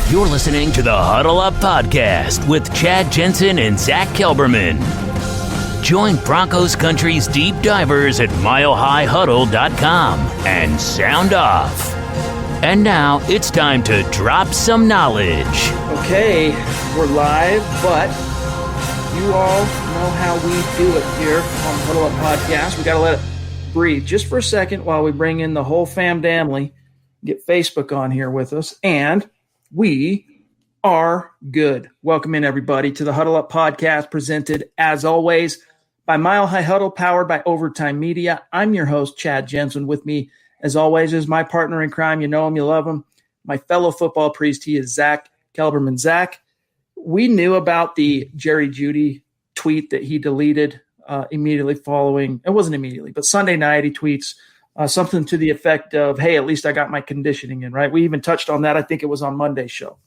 You're listening to the Huddle Up Podcast with Chad Jensen and Zach Kelberman. Join Broncos Country's deep divers at milehighhuddle.com and sound off. And now it's time to drop some knowledge. Okay, we're live, but you all know how we do it here on the Huddle Up Podcast. We got to let it breathe just for a second while we bring in the whole family, get Facebook on here with us, and we are good. Welcome in, everybody, to the Huddle Up Podcast, presented, as always, by Mile High Huddle, powered by Overtime Media. I'm your host, Chad Jensen. With me, as always, is my partner in crime. You know him, you love him. My fellow football priest, he is Zach Kelberman. Zach, we knew about the Jeudy tweet that he deleted immediately following. It wasn't immediately, but Sunday night he tweets something to the effect of, hey, at least I got my conditioning in, right? We even touched on that. I think it was on Monday's show.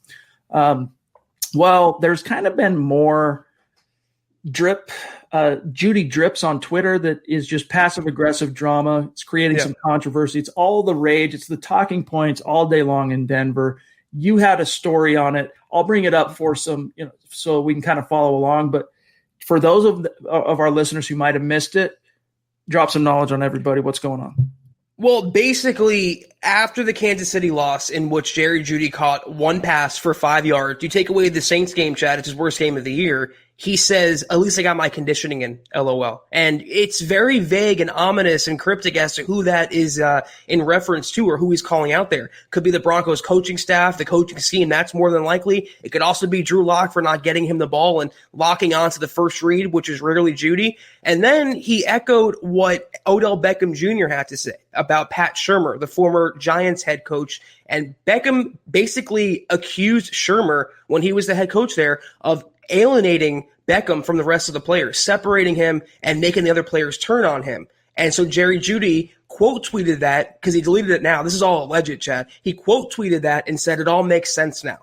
Well, there's kind of been more Jeudy drips on Twitter that is just passive-aggressive drama. It's creating some controversy. It's all the rage. It's the talking points all day long in Denver. You had a story on it. I'll bring it up for some, so we can kind of follow along. But for those of our listeners who might have missed it, drop some knowledge on everybody. What's going on? Well, basically, after the Kansas City loss, in which Jeudy caught one pass for 5 yards, you take away the Saints game, Chad, it's his worst game of the year. He says, at least I got my conditioning in, LOL. And it's very vague and ominous and cryptic as to who that is in reference to or who he's calling out there. Could be the Broncos coaching staff, the coaching scheme, that's more than likely. It could also be Drew Lock for not getting him the ball and locking onto the first read, which is rarely Jeudy. And then he echoed what Odell Beckham Jr. had to say about Pat Shurmur, the former Giants head coach. And Beckham basically accused Shurmur, when he was the head coach there, of alienating Beckham from the rest of the players, separating him and making the other players turn on him. And so Jeudy quote tweeted that, because he deleted it now. This is all alleged, Chad. He quote tweeted that and said it all makes sense now.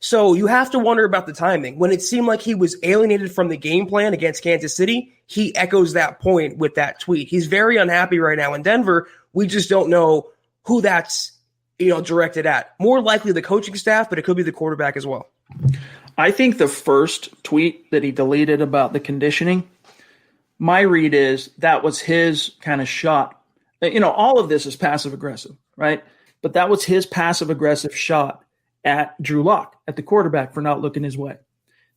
So you have to wonder about the timing. When it seemed like he was alienated from the game plan against Kansas City, he echoes that point with that tweet. He's very unhappy right now in Denver. We just don't know who that's directed at. More likely the coaching staff, but it could be the quarterback as well. I think the first tweet that he deleted about the conditioning, my read is that was his kind of shot. All of this is passive-aggressive, right? But that was his passive-aggressive shot at Drew Lock, at the quarterback, for not looking his way.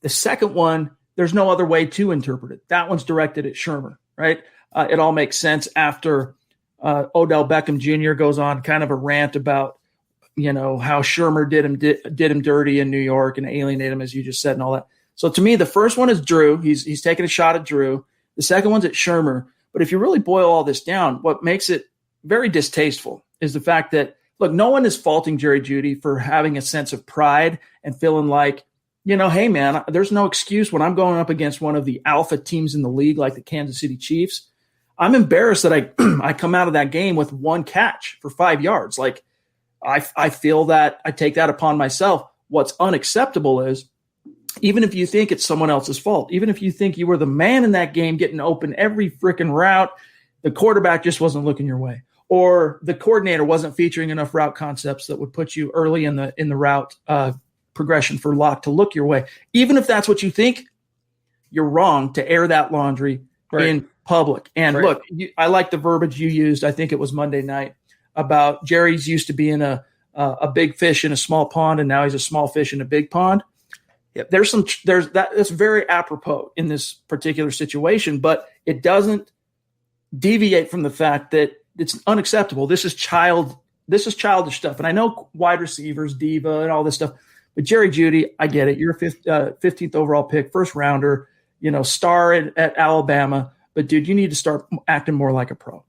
The second one, there's no other way to interpret it. That one's directed at Shurmur, right? It all makes sense after Odell Beckham Jr. goes on kind of a rant about how Shurmur did him dirty in New York and alienated him, as you just said, and all that. So to me, the first one is Drew. He's taking a shot at Drew. The second one's at Shurmur. But if you really boil all this down, what makes it very distasteful is the fact that, look, no one is faulting Jeudy for having a sense of pride and feeling like, hey, man, there's no excuse when I'm going up against one of the alpha teams in the league like the Kansas City Chiefs. I'm embarrassed that I come out of that game with one catch for 5 yards. Like, I feel that I take that upon myself. What's unacceptable is, even if you think it's someone else's fault, even if you think you were the man in that game getting open every freaking route, the quarterback just wasn't looking your way, or the coordinator wasn't featuring enough route concepts that would put you early in the route progression for Lock to look your way. Even if that's what you think, you're wrong to air that laundry in public. And look, I like the verbiage you used. I think it was Monday night, about Jerry's used to being a big fish in a small pond, and now he's a small fish in a big pond. Yep. That's very apropos in this particular situation, but it doesn't deviate from the fact that it's unacceptable. This is childish stuff. And I know wide receivers, diva, and all this stuff, but Jeudy, I get it. You're a 15th overall pick, first rounder, star at Alabama, but dude, you need to start acting more like a pro.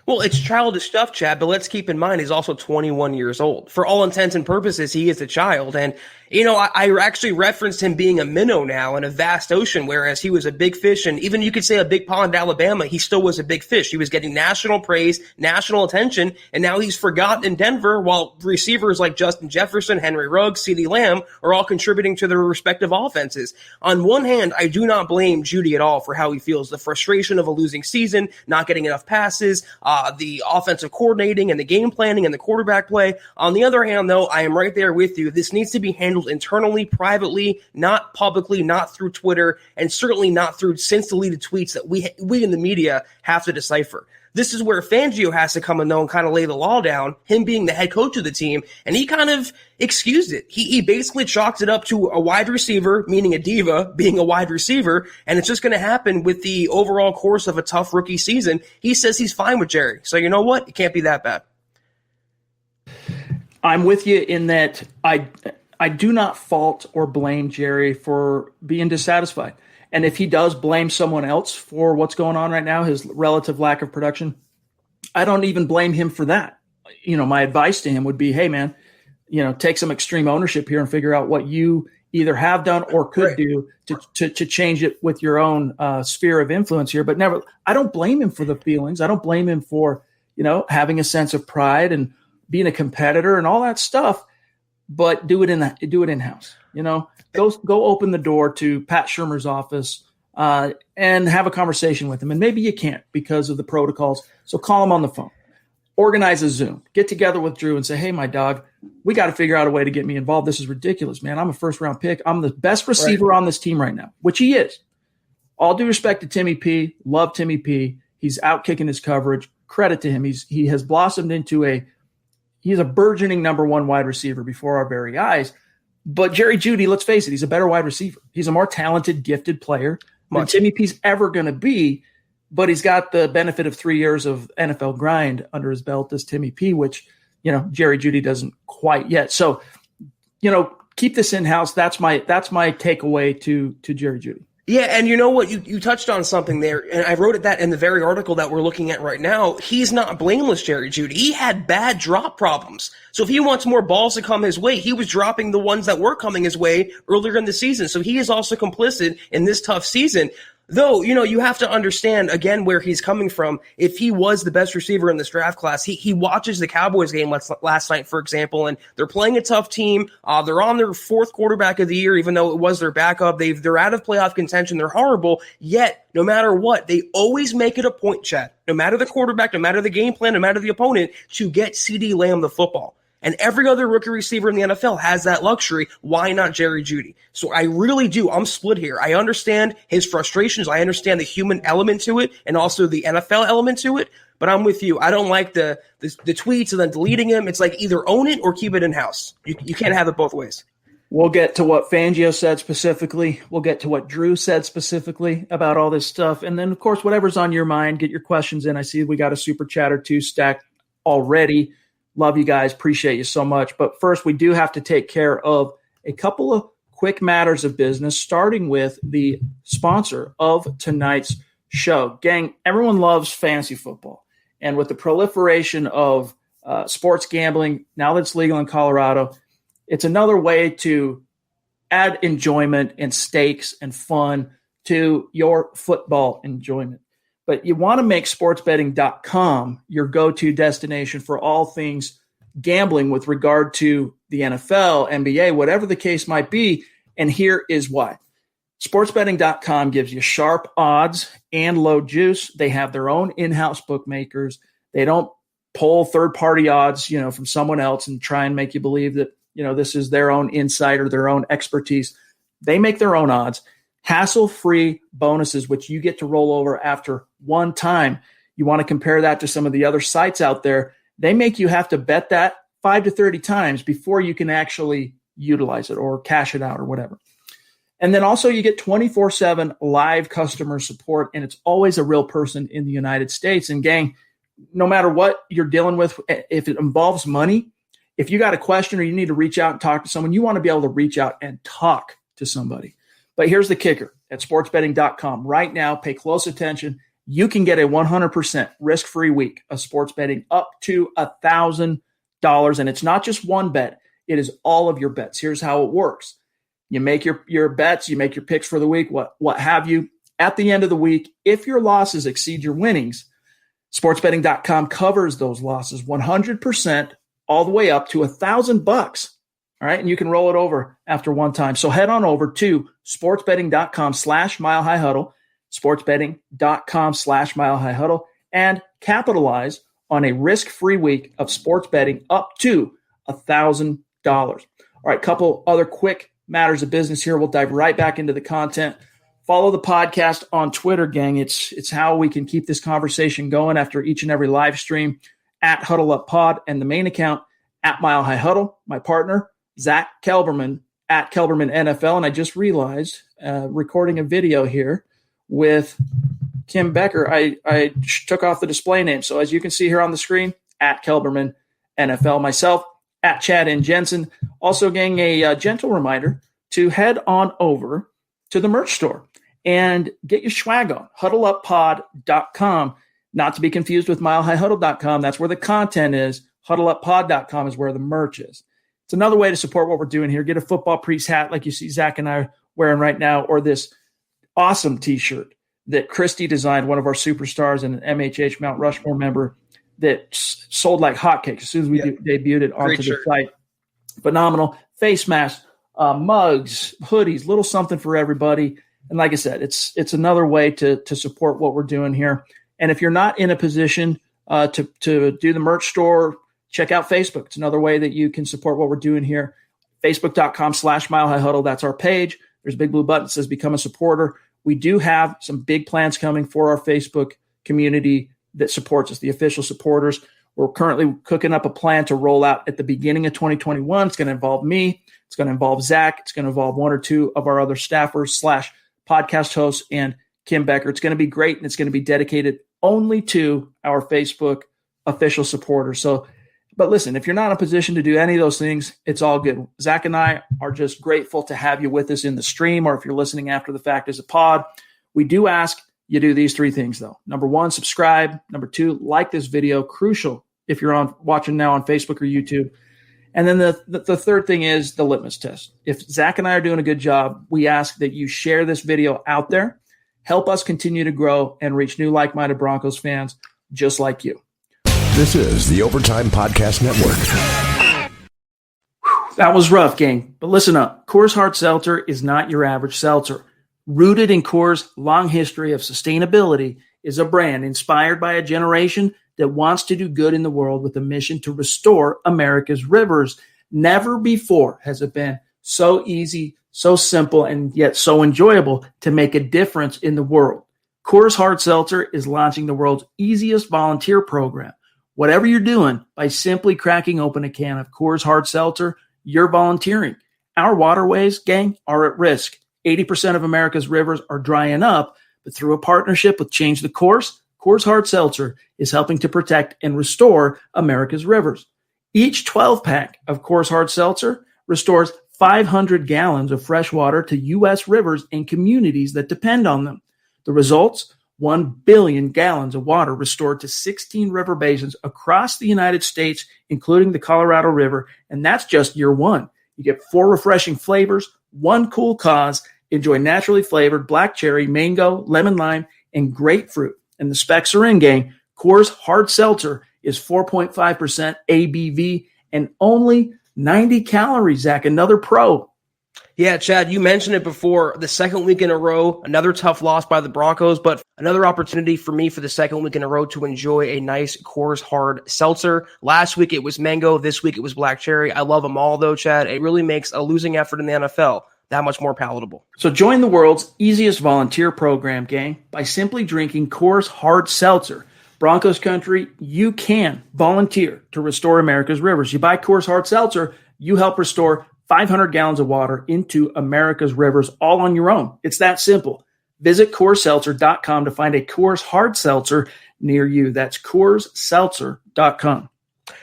Well, it's childish stuff, Chad, but let's keep in mind he's also 21 years old. For all intents and purposes, he is a child. And, I actually referenced him being a minnow now in a vast ocean, whereas he was a big fish. And even you could say a big pond in Alabama, he still was a big fish. He was getting national praise, national attention, and now he's forgotten in Denver while receivers like Justin Jefferson, Henry Ruggs, CeeDee Lamb are all contributing to their respective offenses. On one hand, I do not blame Jeudy at all for how he feels. The frustration of a losing season, not getting enough passes, the offensive coordinating and the game planning and the quarterback play. On the other hand, though, I am right there with you. This needs to be handled internally, privately, not publicly, not through Twitter, and certainly not through since deleted tweets that we in the media have to decipher. This is where Fangio has to come in, though, and kind of lay the law down, him being the head coach of the team, and he kind of excused it. He basically chalked it up to a wide receiver, meaning a diva, being a wide receiver, and it's just going to happen with the overall course of a tough rookie season. He says he's fine with Jerry. So you know what? It can't be that bad. I'm with you in that I do not fault or blame Jerry for being dissatisfied. And if he does blame someone else for what's going on right now, his relative lack of production, I don't even blame him for that. My advice to him would be, hey, man, take some extreme ownership here and figure out what you either have done or could do to change it with your own sphere of influence here. But I don't blame him for the feelings. I don't blame him for, having a sense of pride and being a competitor and all that stuff, but do it in-house, Go open the door to Pat Shurmur's office and have a conversation with him. And maybe you can't because of the protocols. So call him on the phone. Organize a Zoom. Get together with Drew and say, hey, my dog, we got to figure out a way to get me involved. This is ridiculous, man. I'm a first-round pick. I'm the best receiver on this team right now, which he is. All due respect to Timmy P. Love Timmy P. He's out kicking his coverage. Credit to him. He has blossomed into he's a burgeoning number one wide receiver before our very eyes. But Jerry Jeudy, let's face it, he's a better wide receiver. He's a more talented, gifted player than Timmy P's ever going to be, but he's got the benefit of 3 years of NFL grind under his belt as Timmy P, which, Jerry Jeudy doesn't quite yet. So, keep this in-house. That's my takeaway to Jerry Jeudy. Yeah, and you know what? You touched on something there, and I wrote that in the very article that we're looking at right now. He's not blameless, Jerry Jeudy. He had bad drop problems. So if he wants more balls to come his way, he was dropping the ones that were coming his way earlier in the season. So he is also complicit in this tough season. Though, you have to understand, again, where he's coming from. If he was the best receiver in this draft class, he watches the Cowboys game last night, for example, and they're playing a tough team. They're on their fourth quarterback of the year, even though it was their backup. They're out of playoff contention. They're horrible. Yet, no matter what, they always make it a point, Chad, no matter the quarterback, no matter the game plan, no matter the opponent, to get CeeDee Lamb the football. And every other rookie receiver in the NFL has that luxury. Why not Jerry Jeudy? So I really do. I'm split here. I understand his frustrations. I understand the human element to it and also the NFL element to it. But I'm with you. I don't like the tweets and then deleting them. It's like either own it or keep it in-house. You can't have it both ways. We'll get to what Fangio said specifically. We'll get to what Drew said specifically about all this stuff. And then, of course, whatever's on your mind, get your questions in. I see we got a super chat or two stacked already. Love you guys. Appreciate you so much. But first, we do have to take care of a couple of quick matters of business, starting with the sponsor of tonight's show. Gang, everyone loves fantasy football. And with the proliferation of sports gambling, now that it's legal in Colorado, it's another way to add enjoyment and stakes and fun to your football enjoyment. But you want to make sportsbetting.com your go-to destination for all things gambling with regard to the NFL, NBA, whatever the case might be. And here is why. Sportsbetting.com gives you sharp odds and low juice. They have their own in-house bookmakers. They don't pull third-party odds, from someone else and try and make you believe that, this is their own insight or their own expertise. They make their own odds. Hassle-free bonuses, which you get to roll over after one time. You want to compare that to some of the other sites out there. They make you have to bet that 5 to 30 times before you can actually utilize it or cash it out or whatever. And then also you get 24/7 live customer support, and it's always a real person in the United States. And gang, no matter what you're dealing with, if it involves money, if you got a question or you need to reach out and talk to someone, you want to be able to reach out and talk to somebody. But here's the kicker at sportsbetting.com. Right now, pay close attention. You can get a 100% risk-free week of sports betting up to $1,000. And it's not just one bet. It is all of your bets. Here's how it works. You make your bets, you make your picks for the week, what have you. At the end of the week, if your losses exceed your winnings, sportsbetting.com covers those losses 100% all the way up to $1,000. All right. And you can roll it over after one time. So head on over to sportsbetting.com/milehighhuddle, sportsbetting.com/milehighhuddle, and capitalize on a risk-free week of sports betting up to $1,000. All right, couple other quick matters of business here. We'll dive right back into the content. Follow the podcast on Twitter, gang. It's how we can keep this conversation going after each and every live stream at Huddle Up Pod, and the main account at Mile High Huddle. My partner, Zach Kelberman, at Kelberman NFL. And I just realized, recording a video here with Kim Becker, I took off the display name. So as you can see here on the screen, at Kelberman NFL, myself, at Chad and Jensen. Also, gang, a gentle reminder to head on over to the merch store and get your swag on. HuddleUpPod.com, not to be confused with MileHighHuddle.com. That's where the content is. HuddleUpPod.com is where the merch is. It's another way to support what we're doing here. Get a football priest hat like you see Zach and I wearing right now, or this awesome T-shirt that Christy designed, one of our superstars and an MHH Mount Rushmore member, that sold like hotcakes as soon as we debuted it onto the site. Phenomenal. Face masks, mugs, hoodies, little something for everybody. And like I said, it's another way to support what we're doing here. And if you're not in a position to do the merch store, check out Facebook. It's another way that you can support what we're doing here. Facebook.com/MileHighHuddle. That's our page. There's a big blue button that says Become a Supporter. We do have some big plans coming for our Facebook community that supports us, the official supporters. We're currently cooking up a plan to roll out at the beginning of 2021. It's going to involve me. It's going to involve Zach. It's going to involve one or two of our other staffers / podcast hosts and Kim Becker. It's going to be great, and it's going to be dedicated only to our Facebook official supporters. So, but listen, if you're not in a position to do any of those things, it's all good. Zach and I are just grateful to have you with us in the stream, or if you're listening after the fact as a pod. We do ask you do these three things, though. Number one, subscribe. Number two, like this video. Crucial if you're watching now on Facebook or YouTube. And then the third thing is the litmus test. If Zach and I are doing a good job, we ask that you share this video out there. Help us continue to grow and reach new like-minded Broncos fans just like you. This is the Overtime Podcast Network. That was rough, gang. But listen up. Coors Hard Seltzer is not your average seltzer. Rooted in Coors' long history of sustainability is a brand inspired by a generation that wants to do good in the world with a mission to restore America's rivers. Never before has it been so easy, so simple, and yet so enjoyable to make a difference in the world. Coors Hard Seltzer is launching the world's easiest volunteer program. Whatever you're doing, by simply cracking open a can of Coors Hard Seltzer, you're volunteering. Our waterways, gang, are at risk. 80% of America's rivers are drying up, but through a partnership with Change the Course, Coors Hard Seltzer is helping to protect and restore America's rivers. Each 12-pack of Coors Hard Seltzer restores 500 gallons of fresh water to U.S. rivers and communities that depend on them. The results? 1 billion gallons of water restored to 16 river basins across the United States, including the Colorado River, and that's just year one. You get 4 refreshing flavors, 1 cool cause. Enjoy naturally flavored black cherry, mango, lemon lime, and grapefruit. And the specs are in, gang. Coors Hard Seltzer is 4.5% ABV and only 90 calories, Zach. Another pro. Yeah, Chad, you mentioned it before. The second week in a row, another tough loss by the Broncos, but another opportunity for me for the second week in a row to enjoy a nice Coors Hard Seltzer. Last week it was mango. This week it was black cherry. I love them all, though, Chad. It really makes a losing effort in the NFL that much more palatable. So join the world's easiest volunteer program, gang, by simply drinking Coors Hard Seltzer. Broncos country, you can volunteer to restore America's rivers. You buy Coors Hard Seltzer, you help restore 500 gallons of water into America's rivers all on your own. It's that simple. Visit CoorsSeltzer.com to find a Coors Hard Seltzer near you. That's CoorsSeltzer.com.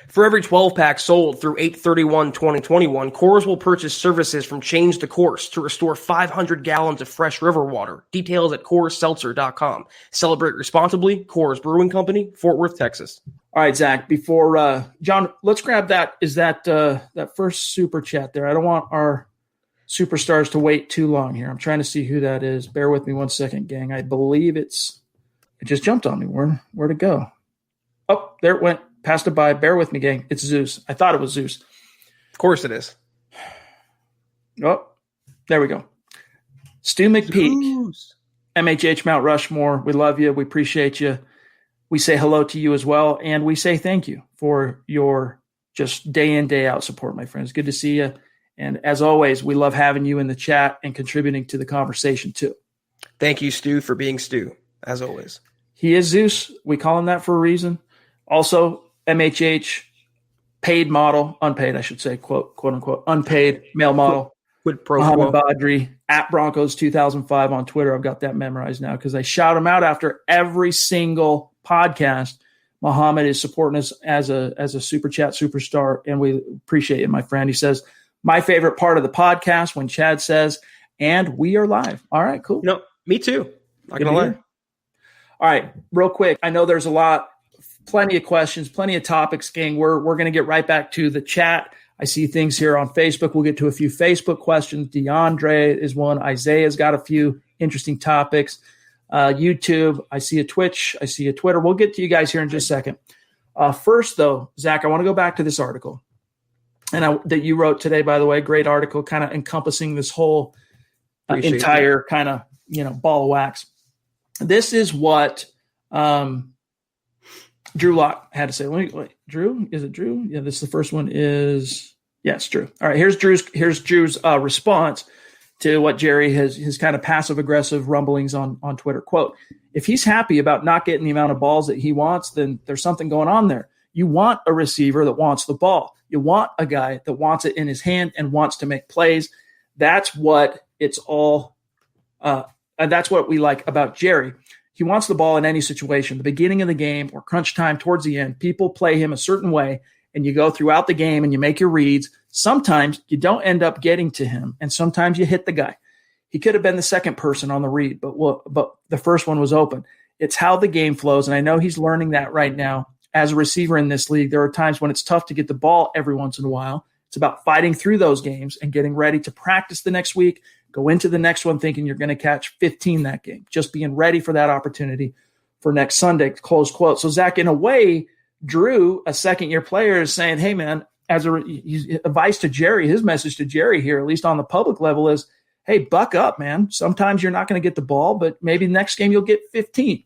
For every 12-pack sold through 8/31/2021, Coors will purchase services from Change the Course to restore 500 gallons of fresh river water. Details at CoorsSeltzer.com. Celebrate responsibly. Coors Brewing Company, Fort Worth, Texas. All right, Zach, before John, let's grab that. Is that first super chat there? I don't want our superstars to wait too long here. I'm trying to see who that is. Bear with me one second, gang. I believe it just jumped on me. Where'd it go? Oh, there it went. Passed it by. Bear with me, gang. It's Zeus. I thought it was Zeus. Of course it is. Oh, there we go. Stu McPeak, Zeus. MHH Mount Rushmore. We love you. We appreciate you. we say hello to you as well. And we say thank you for your just day in, day out support, my friends. Good to see you. And as always, we love having you in the chat and contributing to the conversation too. Thank you, Stu, for being Stu, as always. He is Zeus. We call him that for a reason. Also, MHH, paid model, unpaid, I should say, quote unquote, unpaid male model. Quid pro Muhammad quo. Badri at Broncos 2005 on Twitter. I've got that memorized now because I shout him out after every single podcast. Muhammad is supporting us as a super chat superstar, and we appreciate it, my friend. He says, my favorite part of the podcast when Chad says, and we are live. All right, cool. No, me too. Not going to lie. All right, real quick. I know there's plenty of questions, plenty of topics, gang. We're going to get right back to the chat. I see things here on Facebook. We'll get to a few Facebook questions. DeAndre is one. Isaiah's got a few interesting topics. YouTube. I see a Twitch. I see a Twitter. We'll get to you guys here in just a second. First, though, Zach, I want to go back to this article that you wrote today, by the way. Great article, kind of encompassing this whole entire kind of, ball of wax. This is what Drew Lock had to say. Wait, Drew? Is it Drew? Yeah, this is the first one is, yes, Drew. All right, here's Drew's response to what Jerry his kind of passive-aggressive rumblings on Twitter. Quote, if he's happy about not getting the amount of balls that he wants, then there's something going on there. You want a receiver that wants the ball. You want a guy that wants it in his hand and wants to make plays. That's what it's all that's what we like about Jerry. He wants the ball in any situation, the beginning of the game or crunch time towards the end. People play him a certain way, and you go throughout the game and you make your reads. Sometimes you don't end up getting to him, and sometimes you hit the guy. He could have been the second person on the read, but the first one was open. It's how the game flows, and I know he's learning that right now. As a receiver in this league, there are times when it's tough to get the ball every once in a while. It's about fighting through those games and getting ready to practice the next week, go into the next one thinking you're going to catch 15 that game, just being ready for that opportunity for next Sunday, close quote. So, Zach, in a way, Drew, a second-year player, is saying, hey, man, as advice to Jerry, his message to Jerry here, at least on the public level, is, hey, buck up, man. Sometimes you're not going to get the ball, but maybe next game you'll get 15.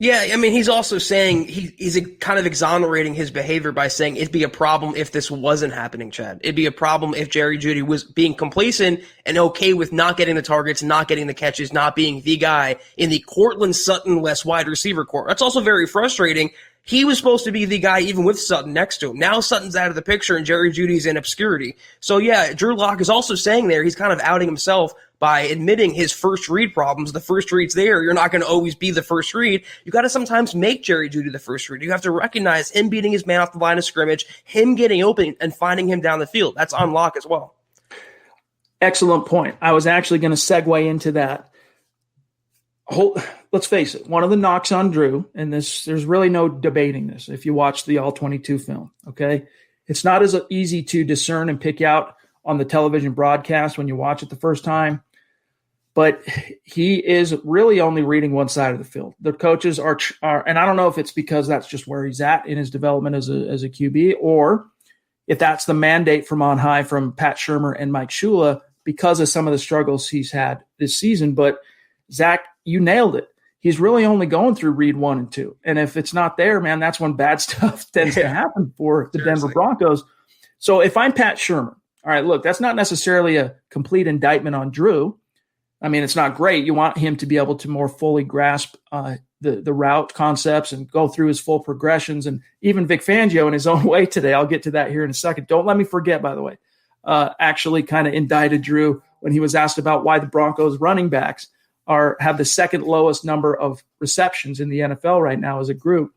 Yeah, I mean, he's also saying he's kind of exonerating his behavior by saying it'd be a problem if this wasn't happening, Chad. It'd be a problem if Jerry Jeudy was being complacent and okay with not getting the targets, not getting the catches, not being the guy in the Cortland Sutton-less wide receiver core. That's also very frustrating. He was supposed to be the guy even with Sutton next to him. Now Sutton's out of the picture and Jerry Jeudy's in obscurity. So, yeah, Drew Lock is also saying there he's kind of outing himself by admitting his first read problems. The first read's there. You're not going to always be the first read. You got to sometimes make Jerry Jeudy the first read. You have to recognize him beating his man off the line of scrimmage, him getting open and finding him down the field. That's on Lock as well. Excellent point. I was actually going to segue into that. Let's face it, one of the knocks on Drew, and there's really no debating this if you watch the All-22 film, okay? It's not as easy to discern and pick out on the television broadcast when you watch it the first time, but he is really only reading one side of the field. The coaches are, and I don't know if it's because that's just where he's at in his development as a QB, or if that's the mandate from on high from Pat Shurmur and Mike Shula because of some of the struggles he's had this season. But Zach, you nailed it. He's really only going through read 1 and 2. And if it's not there, man, that's when bad stuff tends to happen for the Denver Broncos. So if I'm Pat Shurmur, all right, look, that's not necessarily a complete indictment on Drew. I mean, it's not great. You want him to be able to more fully grasp the route concepts and go through his full progressions. And even Vic Fangio in his own way today, I'll get to that here in a second. Don't let me forget, by the way, actually kind of indicted Drew when he was asked about why the Broncos running backs have the second lowest number of receptions in the NFL right now as a group.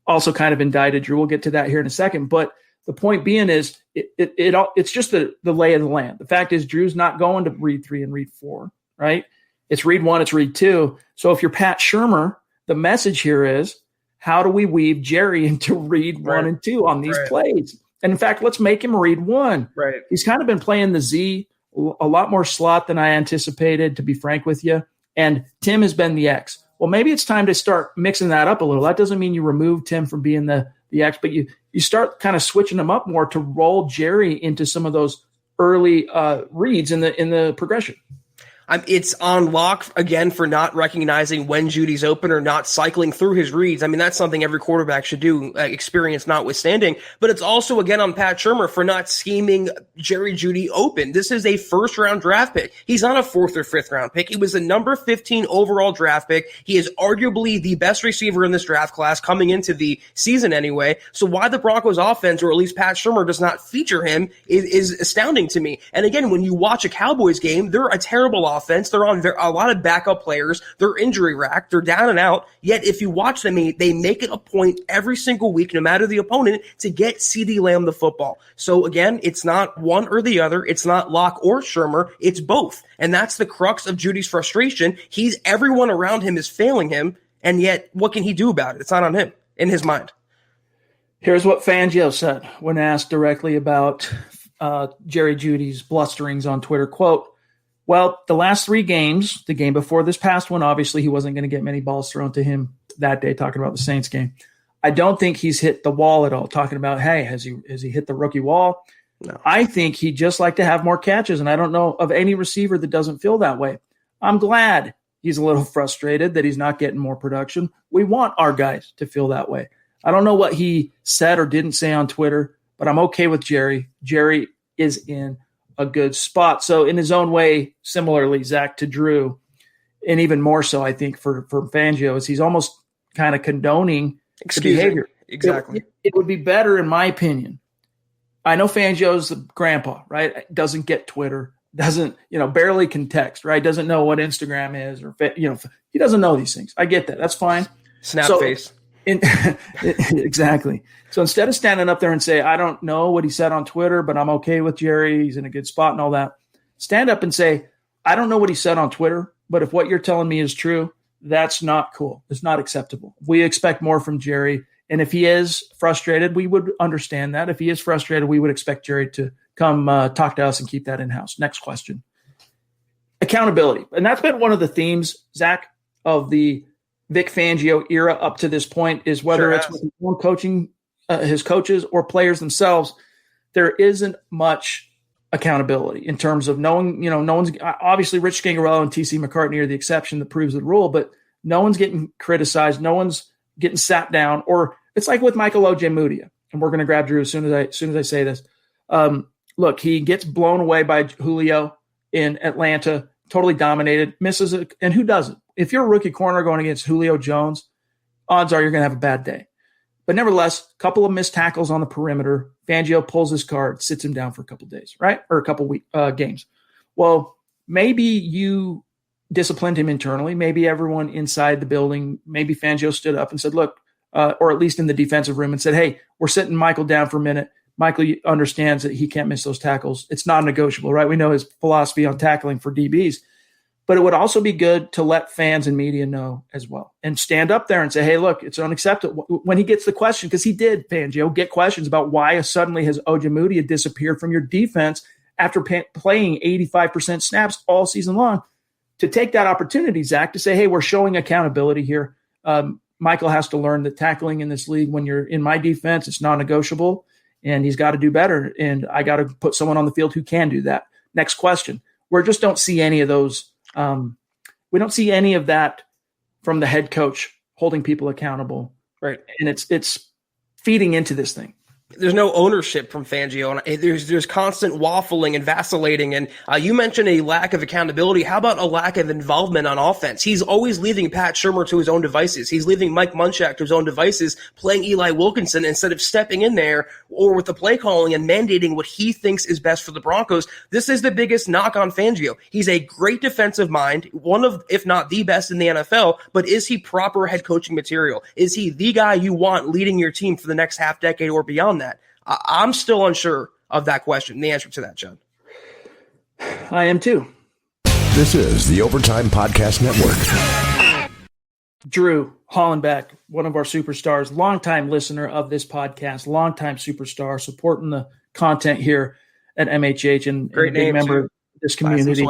Also kind of indicted Drew. We'll get to that here in a second. But the point being is it's just the lay of the land. The fact is Drew's not going to read 3 and read 4, right? It's read 1, it's read 2. So if you're Pat Shurmur, the message here is, how do we weave Jerry into read 1 and 2 on these plays? And in fact, let's make him read 1. Right. He's kind of been playing the Z a lot more slot than I anticipated, to be frank with you. And Tim has been the X. Well, maybe it's time to start mixing that up a little. That doesn't mean you remove Tim from being the X, but you start kind of switching them up more to roll Jerry into some of those early reads in the progression. It's on lock again for not recognizing when Jeudy's open or not cycling through his reads. I mean, that's something every quarterback should do, experience notwithstanding. But it's also again on Pat Shurmur for not scheming Jerry Jeudy open. This is a first-round draft pick. He's not a fourth or fifth-round pick. He was a number 15 overall draft pick. He is arguably the best receiver in this draft class coming into the season anyway. So why the Broncos offense, or at least Pat Shurmur, does not feature him is astounding to me. And again, when you watch a Cowboys game, they're a terrible offense. They're on a lot of backup players. They're injury racked. They're down and out. Yet if you watch them, they make it a point every single week, no matter the opponent, to get CeeDee Lamb the football. So again, it's not one or the other. It's not Locke or Shurmur. It's both. And that's the crux of Jeudy's frustration. Everyone around him is failing him. And yet what can he do about it? It's not on him in his mind. Here's what Fangio said when asked directly about Jerry Jeudy's blusterings on Twitter. Quote, well, the last 3 games, the game before this past one, obviously he wasn't going to get many balls thrown to him that day, talking about the Saints game. I don't think he's hit the wall at all, talking about, hey, has he hit the rookie wall? No. I think he'd just like to have more catches, and I don't know of any receiver that doesn't feel that way. I'm glad he's a little frustrated that he's not getting more production. We want our guys to feel that way. I don't know what he said or didn't say on Twitter, but I'm okay with Jerry. Jerry is in a good spot. So in his own way, similarly, Zach, to Drew, and even more so, I think, for Fangio, is he's almost kind of condoning the behavior. Exactly. It would be better, in my opinion. I know Fangio's the grandpa, right? Doesn't get Twitter, doesn't, barely can text, right? Doesn't know what Instagram is, or, he doesn't know these things. I get that. That's fine. Snap face. Exactly. So instead of standing up there and say, I don't know what he said on Twitter, but I'm okay with Jerry, he's in a good spot and all that, stand up and say, I don't know what he said on Twitter, but if what you're telling me is true, that's not cool. It's not acceptable. We expect more from Jerry. And if he is frustrated, we would understand that. If he is frustrated, we would expect Jerry to come talk to us and keep that in-house. Next question. Accountability. And that's been one of the themes, Zach, of the Vic Fangio era up to this point, is whether it's with his own coaching, his coaches, or players themselves, there isn't much accountability in terms of knowing, no one's obviously Rich Scangarello and TC McCartney are the exception that proves the rule, but no one's getting criticized. No one's getting sat down, or it's like with Michael Ojemudia, and we're going to grab Drew as soon as I say this. Look, he gets blown away by Julio in Atlanta, totally dominated, misses it. And who doesn't? If you're a rookie corner going against Julio Jones, odds are you're going to have a bad day. But nevertheless, a couple of missed tackles on the perimeter. Fangio pulls his card, sits him down for a couple of days, right? Or a couple games. Well, maybe you disciplined him internally. Maybe everyone inside the building, maybe Fangio stood up and said, look, or at least in the defensive room, and said, hey, we're sitting Michael down for a minute. Michael understands that he can't miss those tackles. It's non-negotiable, right? We know his philosophy on tackling for DBs. But it would also be good to let fans and media know as well, and stand up there and say, hey, look, it's unacceptable. When he gets the question, because he did, Fangio, get questions about why suddenly has Ojemudia disappeared from your defense after playing 85% snaps all season long, to take that opportunity, Zach, to say, hey, we're showing accountability here. Michael has to learn that tackling in this league, when you're in my defense, it's non-negotiable, and he's got to do better. And I got to put someone on the field who can do that. Next question. We just don't see any of those. We don't see any of that from the head coach holding people accountable. Right. And it's feeding into this thing. There's no ownership from Fangio, and there's constant waffling and vacillating. And you mentioned a lack of accountability. How about a lack of involvement on offense? He's always leaving Pat Shurmur to his own devices. He's leaving Mike Munchak to his own devices, playing Eli Wilkinson instead of stepping in there or with the play calling and mandating what he thinks is best for the Broncos. This is the biggest knock on Fangio. He's a great defensive mind, one of, if not the best in the NFL, but is he proper head coaching material? Is he the guy you want leading your team for the next half decade or beyond that? I'm still unsure of that question, the answer to that, John. I am too. This is the Overtime Podcast Network. Drew Hollenbeck, one of our superstars, longtime listener of this podcast, longtime superstar, supporting the content here at MHH, and a big member of this community.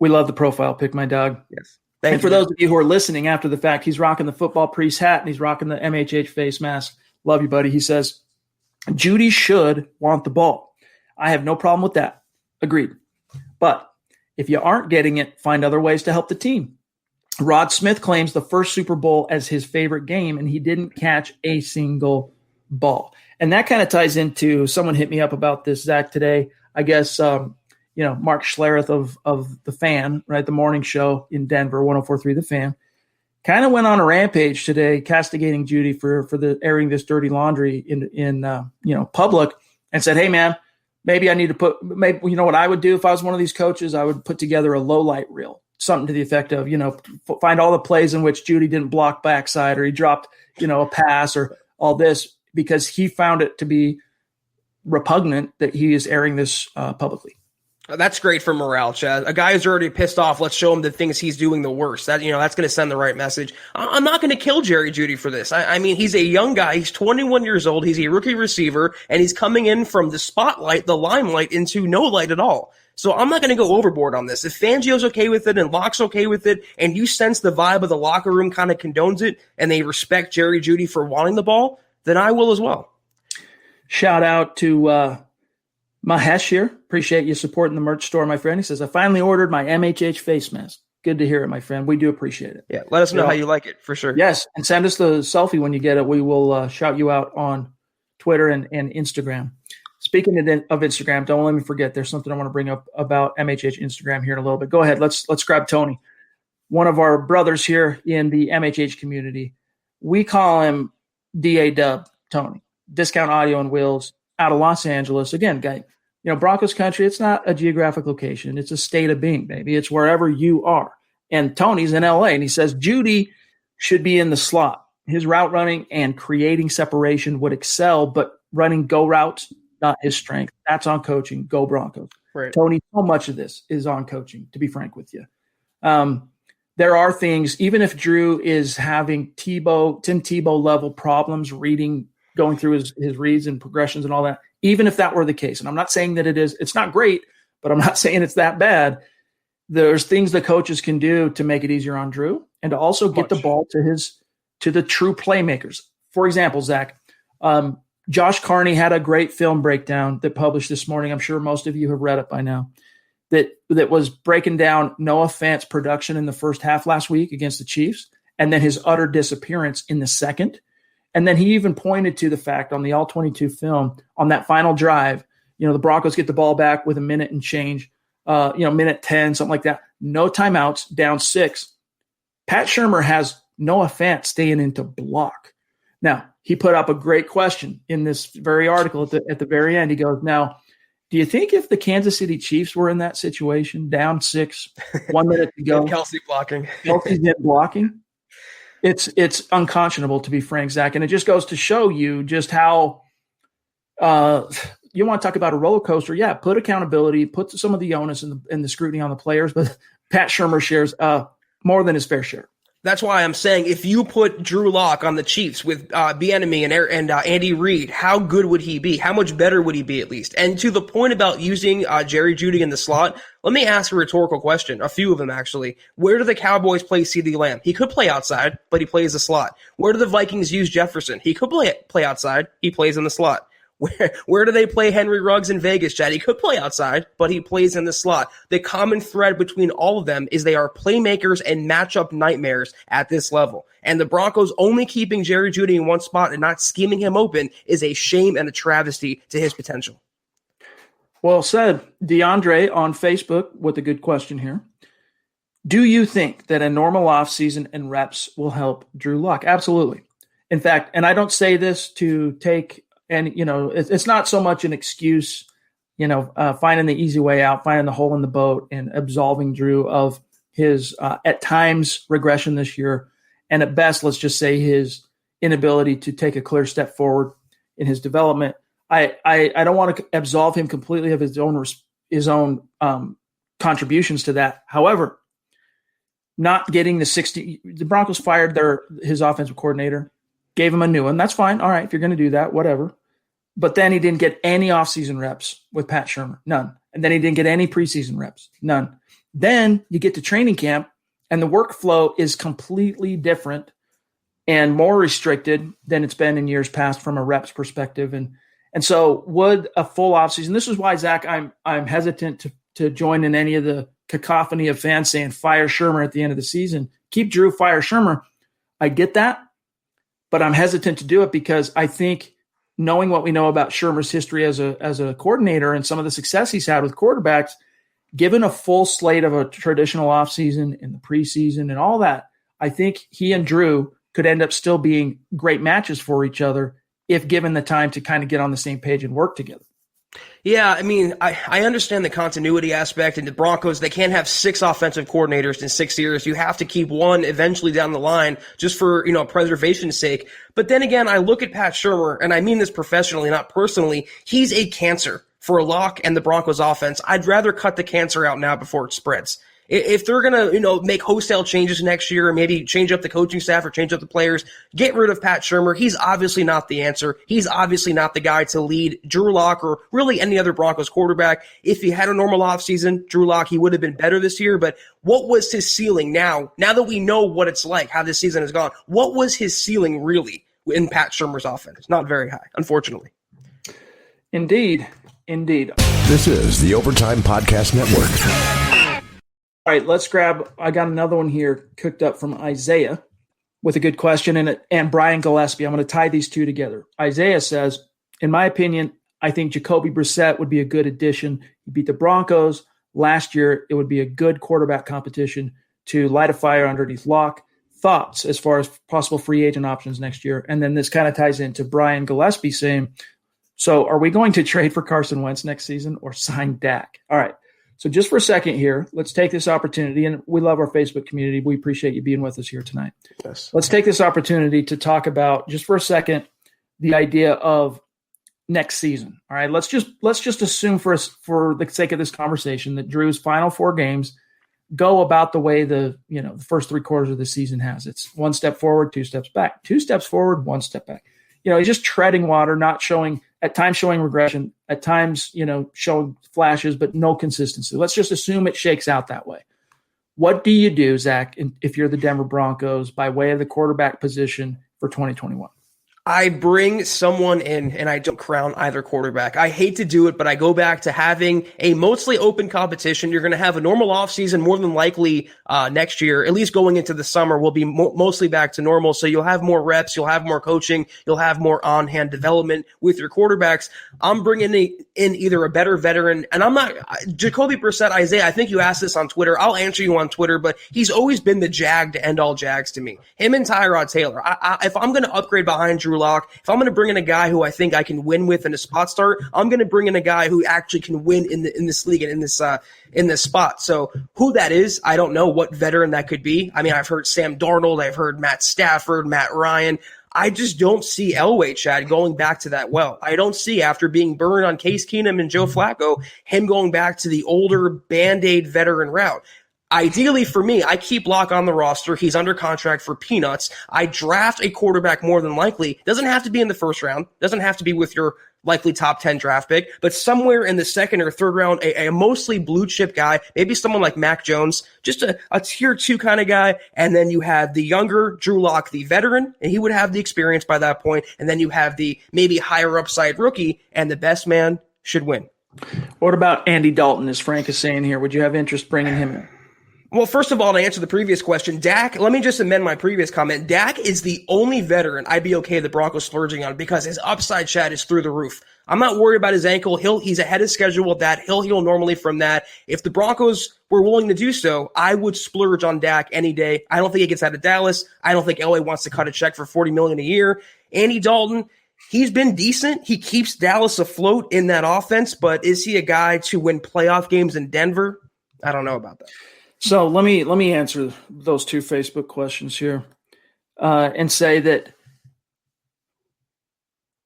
We love the profile pic, my dog. Yes. And for those of you who are listening after the fact, he's rocking the football priest hat and he's rocking the MHH face mask. Love you, buddy. He says, Jeudy should want the ball. I have no problem with that. Agreed. But If you aren't getting it, find other ways to help the team. Rod Smith claims the first Super Bowl as his favorite game, and he didn't catch a single ball. And that kind of ties into, someone hit me up about this, Zach, today. I guess, Mark Schlereth of The Fan, right, the morning show in Denver, 104.3 The Fan, kind of went on a rampage today, castigating Jeudy for the airing this dirty laundry in public, and said, hey, man, maybe I need to you know what I would do if I was one of these coaches? I would put together a low light reel, something to the effect of, find all the plays in which Jeudy didn't block backside, or he dropped, a pass, or all this, because he found it to be repugnant that he is airing this publicly. That's great for morale, Chad. A guy who's already pissed off, let's show him the things he's doing the worst. That's going to send the right message. I'm not going to kill Jerry Jeudy for this. I mean, he's a young guy. He's 21 years old. He's a rookie receiver, and he's coming in from the spotlight, the limelight, into no light at all. So I'm not going to go overboard on this. If Fangio's okay with it and Locke's okay with it, and you sense the vibe of the locker room kind of condones it, and they respect Jerry Jeudy for wanting the ball, then I will as well. Shout out to Mahesh here. Appreciate you supporting the merch store, my friend. He says, I finally ordered my MHH face mask. Good to hear it, my friend. We do appreciate it. Yeah, let us know how you like it, for sure. Yes, and send us the selfie when you get it. We will shout you out on Twitter and Instagram. Speaking of Instagram, don't let me forget, there's something I want to bring up about MHH Instagram here in a little bit. Go ahead. Let's grab Tony, one of our brothers here in the MHH community. We call him DA Tony, Discount Audio and Wheels, out of Los Angeles. Again, guy, Broncos country, it's not a geographic location. It's a state of being, baby. It's wherever you are. And Tony's in LA, and he says Jeudy should be in the slot. His route running and creating separation would excel, but running go routes, not his strength. That's on coaching. Go Broncos. Right. Tony, so much of this is on coaching, to be frank with you. There are things, even if Drew is having Tim Tebow level problems reading, going through his reads and progressions and all that, even if that were the case, and I'm not saying that it's not great, but I'm not saying it's that bad. There's things the coaches can do to make it easier on Drew and to also get the ball to the true playmakers. For example, Zach, Josh Carney had a great film breakdown that published this morning. I'm sure most of you have read it by now. That was breaking down Noah Fant's production in the first half last week against the Chiefs, and then his utter disappearance in the second. And then he even pointed to the fact on the All-22 film, on that final drive, the Broncos get the ball back with a minute and change, minute 10, something like that. No timeouts, down 6. Pat Shurmur has Noah Fant staying into block. Now, he put up a great question in this very article at the very end. He goes, now, do you think if the Kansas City Chiefs were in that situation, down 6, 1 minute to go, Kelsey's blocking? It's unconscionable, to be frank, Zach. And it just goes to show you just how you want to talk about a roller coaster. Yeah, put accountability, put some of the onus and the scrutiny on the players. But Pat Shurmur shares more than his fair share. That's why I'm saying if you put Drew Lock on the Chiefs with Bieniemy and Andy Reid, how good would he be? How much better would he be at least? And to the point about using Jerry Jeudy in the slot, let me ask a rhetorical question, a few of them actually. Where do the Cowboys play CeeDee Lamb? He could play outside, but he plays the slot. Where do the Vikings use Jefferson? He could play outside, he plays in the slot. Where do they play Henry Ruggs in Vegas, Chad? He could play outside, but he plays in the slot. The common thread between all of them is they are playmakers and matchup nightmares at this level. And the Broncos only keeping Jerry Jeudy in one spot and not scheming him open is a shame and a travesty to his potential. Well said. DeAndre on Facebook with a good question here. Do you think that a normal offseason and reps will help Drew Lock? Absolutely. In fact, and I don't say this to take – and, it's not so much an excuse, finding the easy way out, finding the hole in the boat and absolving Drew of his, at times, regression this year. And at best, let's just say his inability to take a clear step forward in his development. I don't want to absolve him completely of his own contributions to that. However, not getting the Broncos fired his offensive coordinator, gave him a new one. That's fine. All right, if you're going to do that, whatever. But then he didn't get any offseason reps with Pat Shurmur, none. And then he didn't get any preseason reps, none. Then you get to training camp, and the workflow is completely different and more restricted than it's been in years past from a reps perspective. And so would a full offseason – this is why, Zach, I'm hesitant to join in any of the cacophony of fans saying fire Shermer at the end of the season. Keep Drew, fire Shermer. I get that, but I'm hesitant to do it because I think knowing what we know about Shermer's history as a coordinator and some of the success he's had with quarterbacks, given a full slate of a traditional offseason in the preseason and all that, I think he and Drew could end up still being great matches for each other if given the time to kind of get on the same page and work together. Yeah, I mean, I understand the continuity aspect, and the Broncos, they can't have 6 offensive coordinators in 6 years. You have to keep one eventually down the line just for, preservation's sake. But then again, I look at Pat Shurmur, and I mean this professionally, not personally. He's a cancer for Locke and the Broncos offense. I'd rather cut the cancer out now before it spreads. If they're going to, make wholesale changes next year, or maybe change up the coaching staff or change up the players, get rid of Pat Shurmur. He's obviously not the answer. He's obviously not the guy to lead Drew Lock or really any other Broncos quarterback. If he had a normal offseason, Drew Lock, he would have been better this year. But what was his ceiling now that we know what it's like, how this season has gone? What was his ceiling really in Pat Shurmur's offense? Not very high, unfortunately. Indeed. This is the Overtime Podcast Network. All right, let's grab – I got another one here cooked up from Isaiah with a good question and Brian Gillespie. I'm going to tie these two together. Isaiah says, in my opinion, I think Jacoby Brissett would be a good addition. He beat the Broncos last year. It would be a good quarterback competition to light a fire underneath Locke. Thoughts as far as possible free agent options next year? And then this kind of ties into Brian Gillespie saying, so are we going to trade for Carson Wentz next season or sign Dak? All right. So just for a second here, let's take this opportunity, and we love our Facebook community. We appreciate you being with us here tonight. Yes. Let's take this opportunity to talk about, just for a second, the idea of next season. All right, let's just assume for the sake of this conversation that Drew's final 4 games go about the way the first 3 quarters of the season has. It's 1 step forward, 2 steps back, 2 steps forward, 1 step back. He's just treading water, not showing – at times showing regression, at times, showing flashes, but no consistency. Let's just assume it shakes out that way. What do you do, Zach, if you're the Denver Broncos by way of the quarterback position for 2021? I bring someone in and I don't crown either quarterback. I hate to do it, but I go back to having a mostly open competition. You're going to have a normal offseason more than likely next year, at least going into the summer. We'll be mostly back to normal. So you'll have more reps, you'll have more coaching, you'll have more on-hand development with your quarterbacks. I'm bringing in either a better veteran, and I'm not Jacoby Brissett, Isaiah. I think you asked this on Twitter. I'll answer you on Twitter, but he's always been the jag to end all jags to me. Him and Tyrod Taylor. If I'm going to upgrade behind Drew Lock, if I'm going to bring in a guy who I think I can win with in a spot start, I'm going to bring in a guy who actually can win in this league and in this spot. So who that is, I don't know what veteran that could be. I mean, I've heard Sam Darnold, I've heard Matt Stafford, Matt Ryan. I just don't see Elway, Chad, going back to that well. I don't see, after being burned on Case Keenum and Joe Flacco, him going back to the older Band-Aid veteran route. Ideally for me, I keep Locke on the roster. He's under contract for peanuts. I draft a quarterback more than likely. Doesn't have to be in the first round. Doesn't have to be with your likely top 10 draft pick, but somewhere in the second or third round, a mostly blue chip guy, maybe someone like Mac Jones, just a tier 2 kind of guy. And then you have the younger Drew Lock, the veteran, and he would have the experience by that point. And then you have the maybe higher upside rookie, and the best man should win. What about Andy Dalton, as Frank is saying here? Would you have interest bringing him in? Well, first of all, to answer the previous question, Dak, let me just amend my previous comment. Dak is the only veteran I'd be okay the Broncos splurging on because his upside, Chad, is through the roof. I'm not worried about his ankle. He's ahead of schedule with that. He'll heal normally from that. If the Broncos were willing to do so, I would splurge on Dak any day. I don't think he gets out of Dallas. I don't think LA wants to cut a check for $40 million a year. Andy Dalton, he's been decent. He keeps Dallas afloat in that offense, but is he a guy to win playoff games in Denver? I don't know about that. So let me answer those 2 Facebook questions here and say that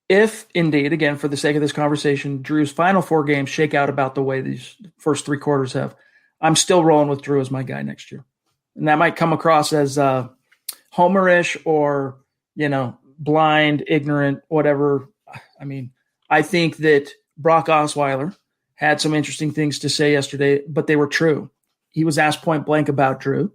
if indeed, again, for the sake of this conversation, Drew's final 4 games shake out about the way these first 3 quarters have, I'm still rolling with Drew as my guy next year. And that might come across as homerish or, blind, ignorant, whatever. I mean, I think that Brock Osweiler had some interesting things to say yesterday, but they were true. He was asked point blank about Drew.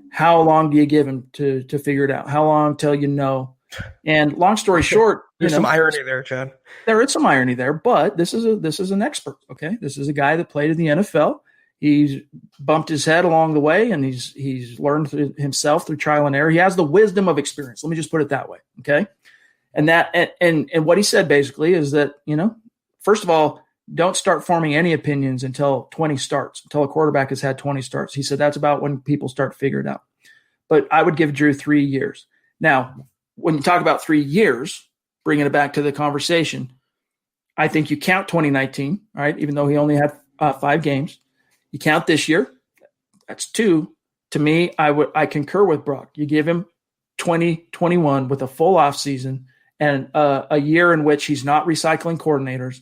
How long do you give him to figure it out? How long till you know? And long story short, there's some irony there, Chad. There is some irony there, but this is an expert. Okay, this is a guy that played in the NFL. He's bumped his head along the way, and he's learned himself through trial and error. He has the wisdom of experience. Let me just put it that way, okay? And what he said basically is that, first of all, don't start forming any opinions until 20 starts, until a quarterback has had 20 starts. He said that's about when people start to figure it out. But I would give Drew 3 years. Now, when you talk about 3 years, bringing it back to the conversation, I think you count 2019, all right, even though he only had 5 games. You count this year, that's 2. To me, I concur with Brock. You give him 2021 with a full offseason and a year in which he's not recycling coordinators.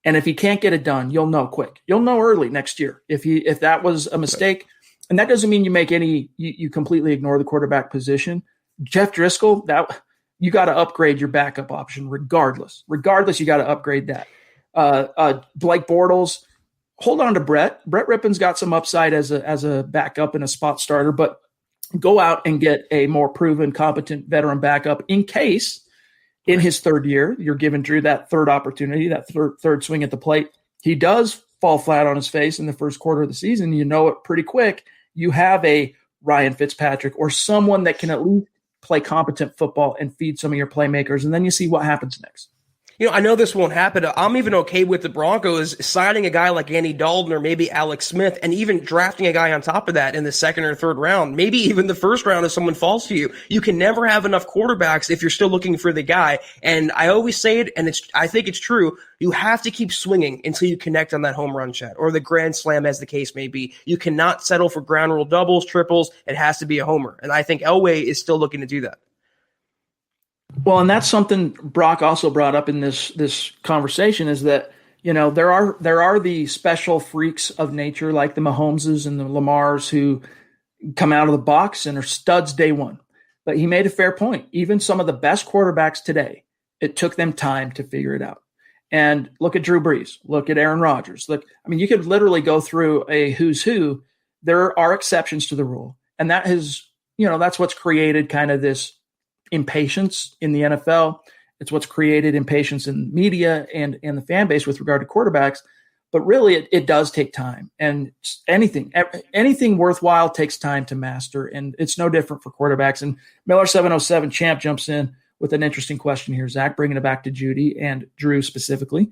And if he can't get it done, you'll know quick. You'll know early next year if that was a mistake. And that doesn't mean you make you completely ignore the quarterback position. Jeff Driscoll, that you got to upgrade your backup option regardless. Regardless, you got to upgrade that. Blake Bortles, hold on to Brett. Brett Rippon's got some upside as a backup and a spot starter, but go out and get a more proven, competent veteran backup in case in his 3rd year you're giving Drew that 3rd opportunity, that third swing at the plate. He does fall flat on his face in the first quarter of the season. You know it pretty quick. You have a Ryan Fitzpatrick or someone that can at least play competent football and feed some of your playmakers, and then you see what happens next. I know this won't happen. I'm even okay with the Broncos signing a guy like Andy Dalton or maybe Alex Smith and even drafting a guy on top of that in the 2nd or 3rd round, maybe even the 1st round if someone falls to you. You can never have enough quarterbacks if you're still looking for the guy. And I always say it, and I think it's true. You have to keep swinging until you connect on that home run, Chad, or the grand slam as the case may be. You cannot settle for ground rule doubles, triples. It has to be a homer. And I think Elway is still looking to do that. Well, and that's something Brock also brought up in this conversation is that, there are the special freaks of nature like the Mahomeses and the Lamars who come out of the box and are studs day one. But he made a fair point. Even some of the best quarterbacks today, it took them time to figure it out. And look at Drew Brees. Look at Aaron Rodgers. You could literally go through a who's who. There are exceptions to the rule. And that has, that's what's created kind of this impatience in the NFL. It's what's created impatience in media and the fan base with regard to quarterbacks. But really, it does take time. And anything worthwhile takes time to master. And it's no different for quarterbacks. And Miller707 Champ jumps in with an interesting question here, Zach, bringing it back to Jeudy and Drew specifically.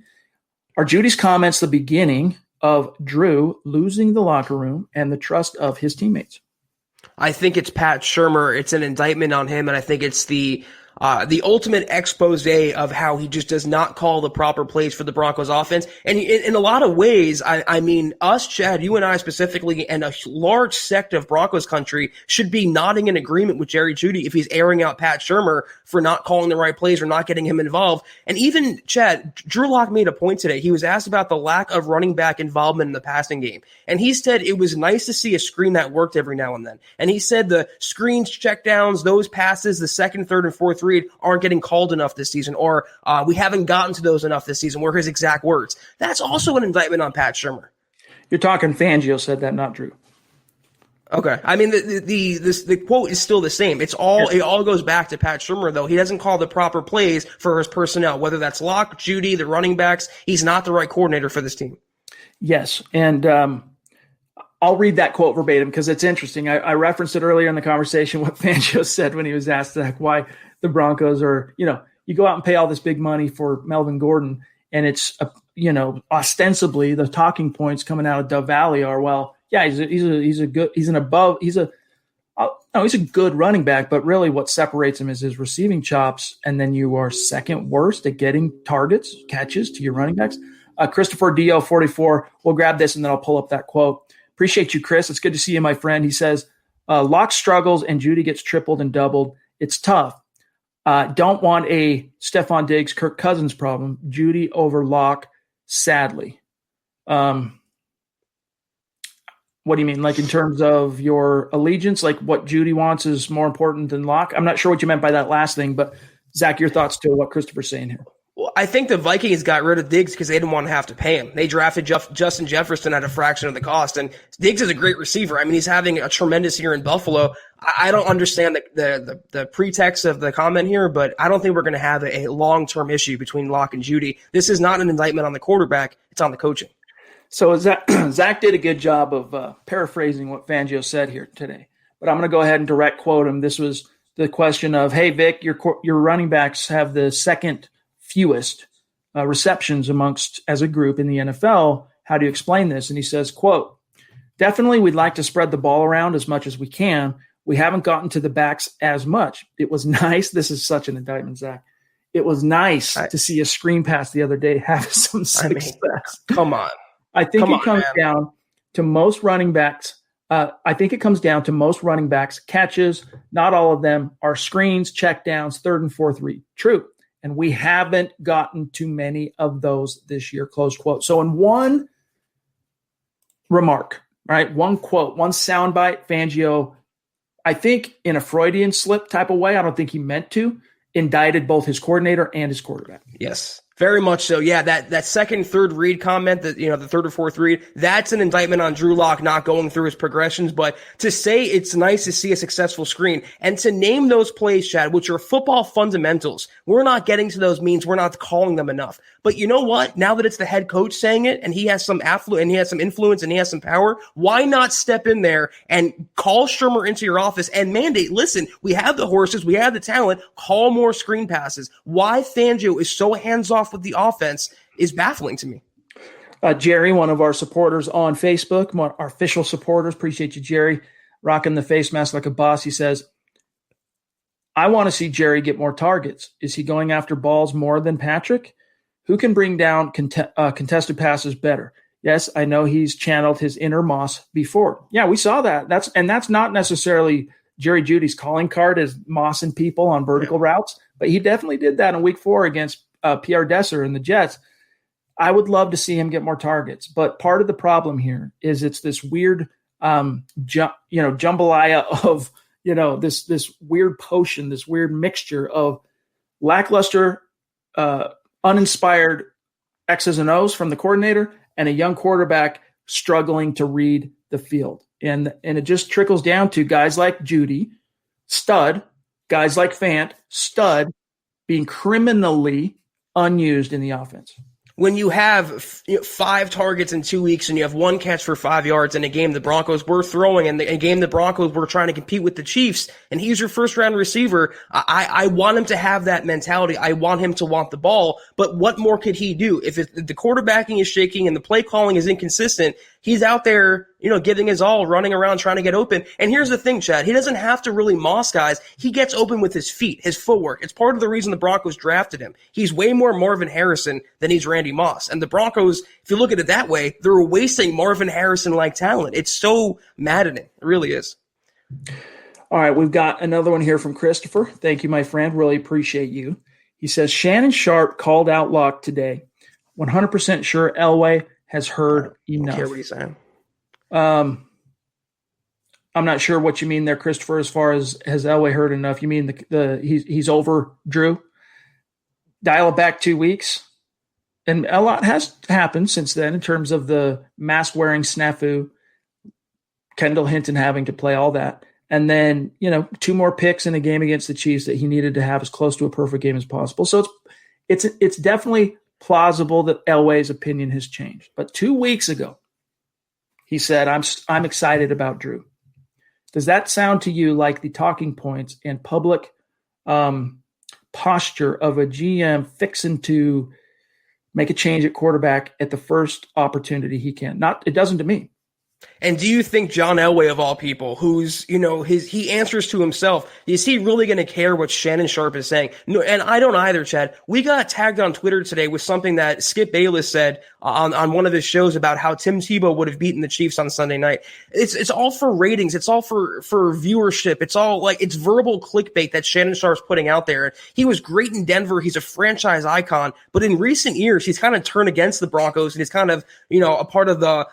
Are Judy's comments the beginning of Drew losing the locker room and the trust of his teammates? I think it's Pat Shurmur. It's an indictment on him, and I think it's the ultimate expose of how he just does not call the proper plays for the Broncos offense. And in a lot of ways, I mean, us, Chad, you and I specifically, and a large sect of Broncos country should be nodding in agreement with Jerry Jeudy if he's airing out Pat Shurmur for not calling the right plays or not getting him involved. And even, Chad, Drew Lock made a point today. He was asked about the lack of running back involvement in the passing game. And he said it was nice to see a screen that worked every now and then. And he said the screens, checkdowns, those passes, the second, third, and fourth read aren't getting called enough this season, or we haven't gotten to those enough this season, were his exact words. That's also an indictment on Pat Shurmur. You're talking Fangio said that, not Drew. Okay. I mean, the quote is still the same. It all goes back to Pat Shurmur, though. He doesn't call the proper plays for his personnel, whether that's Locke, Jeudy, the running backs. He's not the right coordinator for this team. Yes. And I'll read that quote verbatim because it's interesting. I referenced it earlier in the conversation, what Fangio said when he was asked why the Broncos are, you go out and pay all this big money for Melvin Gordon, and it's, ostensibly the talking points coming out of Dove Valley are, well, yeah, he's a good running back, but really what separates him is his receiving chops, and then you are second worst at getting targets, catches to your running backs. Christopher Dio 44, we'll grab this and then I'll pull up that quote. Appreciate you, Chris. It's good to see you, my friend. He says, Locke struggles and Jeudy gets tripled and doubled. It's tough. Don't want a Stephon Diggs, Kirk Cousins problem. Jeudy over Locke, sadly. What do you mean? Like in terms of your allegiance, like what Jeudy wants is more important than Locke? I'm not sure what you meant by that last thing, but Zach, your thoughts to what Christopher's saying here. Well, I think the Vikings got rid of Diggs because they didn't want to have to pay him. They drafted Justin Jefferson at a fraction of the cost, and Diggs is a great receiver. I mean, he's having a tremendous year in Buffalo. I don't understand the pretext of the comment here, but I don't think we're going to have a long-term issue between Locke and Jeudy. This is not an indictment on the quarterback. It's on the coaching. So Zach did a good job of paraphrasing what Fangio said here today. But I'm going to go ahead and direct quote him. This was the question of, hey, Vic, your running backs have the second fewest receptions amongst as a group in the NFL. How do you explain this? And he says, quote, definitely we'd like to spread the ball around as much as we can. We haven't gotten to the backs as much. It was nice. This is such an indictment, Zach. It was nice to see a screen pass the other day have some success. Come on. I think it comes down to most running backs. Catches. Not all of them are screens, checkdowns, third and fourth read. True. And we haven't gotten too many of those this year, close quote. So in one remark, right, one quote, one soundbite, Fangio, I think in a Freudian slip type of way, I don't think he meant to, indicted both his coordinator and his quarterback. Yes. Very much so. Yeah, that second, third read comment, that the third or fourth read, that's an indictment on Drew Lock not going through his progressions. But to say it's nice to see a successful screen and to name those plays, Chad, which are football fundamentals, we're not getting to those means we're not calling them enough. But you know what? Now that it's the head coach saying it and he has some affluence and he has some influence and he has some power, why not step in there and call Shermer into your office and mandate, listen, we have the horses, we have the talent, call more screen passes. Why Fangio is so hands-off with the offense is baffling to me. Jerry, one of our supporters on Facebook, our official supporters, appreciate you, Jerry, rocking the face mask like a boss. He says, I want to see Jerry get more targets. Is he going after balls more than Patrick? Who can bring down contested passes better? Yes, I know he's channeled his inner Moss before. Yeah, we saw that. That's not necessarily Jerry Jeudy's calling card as mossing people on vertical routes, but he definitely did that in week 4 against Pierre Desser and the Jets. I would love to see him get more targets, but part of the problem here is it's this weird, jambalaya of, this weird potion, this weird mixture of lackluster, uninspired X's and O's from the coordinator and a young quarterback struggling to read the field. And it just trickles down to guys like Jeudy, stud, guys like Fant, stud, being criminally unused in the offense. When you have 5 targets in 2 weeks and you have 1 catch for 5 yards in a game the Broncos were throwing and a game the Broncos were trying to compete with the Chiefs, and he's your first-round receiver, I want him to have that mentality. I want him to want the ball, but what more could he do? If the quarterbacking is shaking and the play calling is inconsistent, he's out there, giving his all, running around, trying to get open. And here's the thing, Chad. He doesn't have to really moss guys. He gets open with his feet, his footwork. It's part of the reason the Broncos drafted him. He's way more Marvin Harrison than he's Randy Moss. And the Broncos, if you look at it that way, they're wasting Marvin Harrison-like talent. It's so maddening. It really is. All right, we've got another one here from Christopher. Thank you, my friend. Really appreciate you. He says, Shannon Sharp called out Locke today. 100% sure Elway has heard enough. I don't care what he's saying. I'm not sure what you mean there, Christopher, as far as has Elway heard enough. You mean he's over Drew? Dial it back 2 weeks. And a lot has happened since then in terms of the mask-wearing snafu, Kendall Hinton having to play, all that. And then, 2 more picks in a game against the Chiefs that he needed to have as close to a perfect game as possible. So it's definitely plausible that Elway's opinion has changed. But 2 weeks ago, he said, I'm excited about Drew. Does that sound to you like the talking points and public posture of a GM fixing to make a change at quarterback at the first opportunity he can? It doesn't to me. And do you think John Elway, of all people, who's, he answers to himself, is he really going to care what Shannon Sharp is saying? No, and I don't either, Chad. We got tagged on Twitter today with something that Skip Bayless said on one of his shows about how Tim Tebow would have beaten the Chiefs on Sunday night. It's all for ratings. It's all for viewership. It's all it's verbal clickbait that Shannon Sharp's putting out there. He was great in Denver. He's a franchise icon. But in recent years, he's kind of turned against the Broncos, and he's kind of, a part of the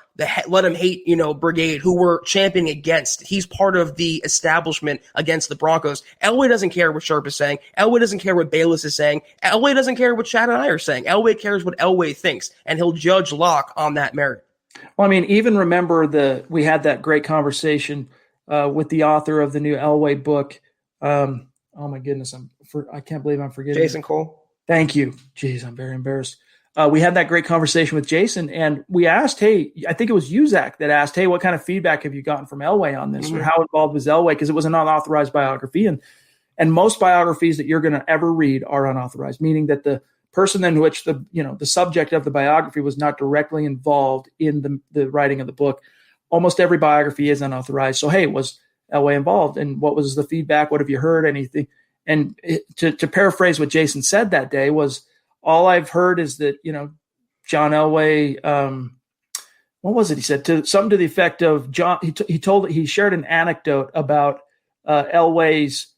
let him hate, brigade who we're championing against. He's part of the establishment against the Broncos. Elway doesn't care what Sharp is saying. Elway doesn't care what Bayless is saying. Elway doesn't care what Chad and I are saying. Elway cares what Elway thinks, and he'll judge Locke on that merit. Well, I mean, even remember we had that great conversation with the author of the new Elway book. Oh my goodness, I can't believe I'm forgetting. Jason Cole. Thank you. Jeez, I'm very embarrassed. we had that great conversation with Jason, and we asked, hey, I think it was you, Zach, that asked, hey, what kind of feedback have you gotten from Elway on this, or how involved was Elway? Because it was an unauthorized biography, and most biographies that you're going to ever read are unauthorized, meaning that the person in which the subject of the biography was not directly involved in the writing of the book. Almost every biography is unauthorized. So, hey, was Elway involved? And what was the feedback? What have you heard? Anything? And to paraphrase what Jason said that day was, all I've heard is that, John Elway, what was it? He said something to the effect of John. He shared an anecdote about Elway's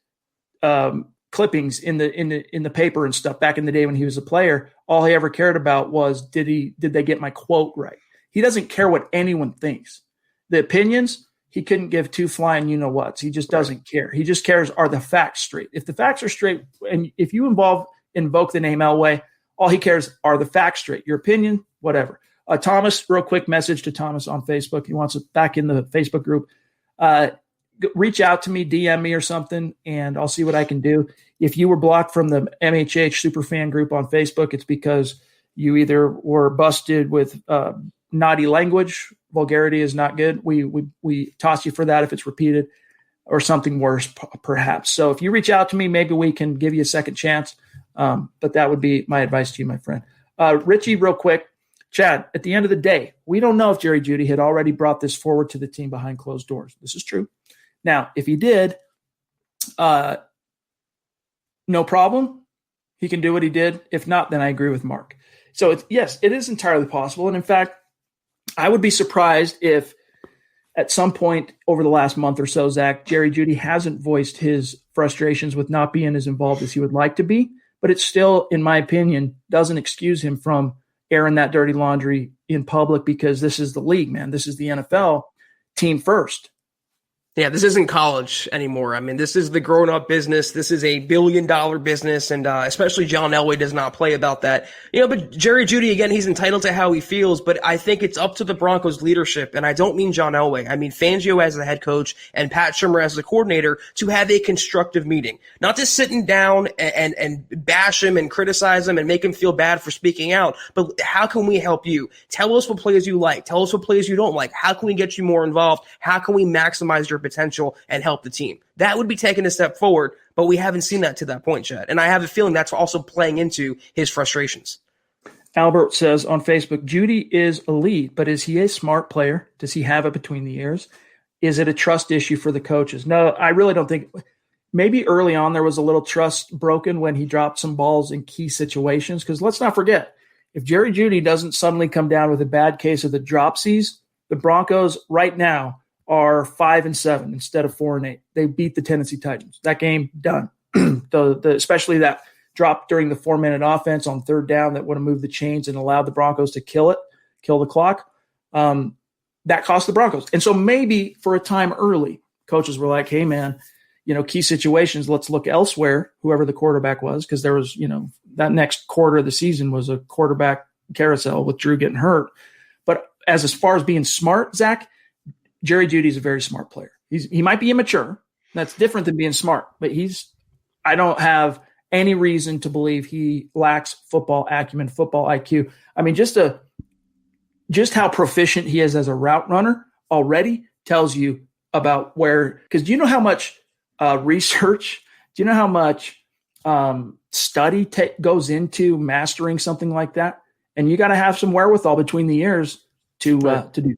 clippings in the paper and stuff back in the day when he was a player. All he ever cared about was, did they get my quote right? He doesn't care what anyone thinks. The opinions, he couldn't give two flying you-know-whats. He just doesn't care. He just cares, are the facts straight? If the facts are straight, and if you invoke the name Elway, all he cares are the facts straight. Your opinion, whatever. Thomas, real quick message to Thomas on Facebook. He wants us back in the Facebook group. Reach out to me, DM me or something, and I'll see what I can do. If you were blocked from the MHH Superfan group on Facebook, it's because you either were busted with naughty language. Vulgarity is not good. We toss you for that if it's repeated, or something worse, perhaps. So if you reach out to me, maybe we can give you a second chance. But that would be my advice to you, my friend. Richie, real quick. Chad, at the end of the day, we don't know if Jerry Jeudy had already brought this forward to the team behind closed doors. This is true. Now, if he did, no problem. He can do what he did. If not, then I agree with Mark. So, yes, it is entirely possible. And in fact, I would be surprised if at some point over the last month or so, Zach, Jerry Jeudy hasn't voiced his frustrations with not being as involved as he would like to be. But it still, in my opinion, doesn't excuse him from airing that dirty laundry in public, because this is the league, man. This is the NFL, team first. Yeah, this isn't college anymore. I mean, this is the grown-up business. This is a billion-dollar business, and especially John Elway does not play about that. But Jerry Jeudy, again, he's entitled to how he feels, but I think it's up to the Broncos leadership, and I don't mean John Elway. I mean Fangio as the head coach and Pat Shurmur as the coordinator, to have a constructive meeting. Not just sitting down and bash him and criticize him and make him feel bad for speaking out, but how can we help you? Tell us what players you like. Tell us what players you don't like. How can we get you more involved? How can we maximize your potential and help the team? That would be taking a step forward, but we haven't seen that to that point, Chad. And I have a feeling that's also playing into his frustrations. Albert says on Facebook, Jeudy is elite, but is he a smart player? Does he have it between the ears? Is it a trust issue for the coaches? No, I really don't think. Maybe early on there was a little trust broken when he dropped some balls in key situations, because let's not forget, if Jerry Jeudy doesn't suddenly come down with a bad case of the dropsies, the Broncos right now are 5-7 instead of 4-8. They beat the Tennessee Titans. That game done. Especially that drop during the 4-minute offense on third down that would have moved the chains and allowed the Broncos to kill the clock. That cost the Broncos. And so maybe for a time early, coaches were like, hey man, key situations, let's look elsewhere, whoever the quarterback was, because there was, that next quarter of the season was a quarterback carousel with Drew getting hurt. But as far as being smart, Zach, Jerry Jeudy is a very smart player. He might be immature. That's different than being smart, but I don't have any reason to believe he lacks football acumen, football IQ. I mean, just how proficient he is as a route runner already tells you about where, because do you know how much research, do you know how much study goes into mastering something like that? And you got to have some wherewithal between the ears to do that.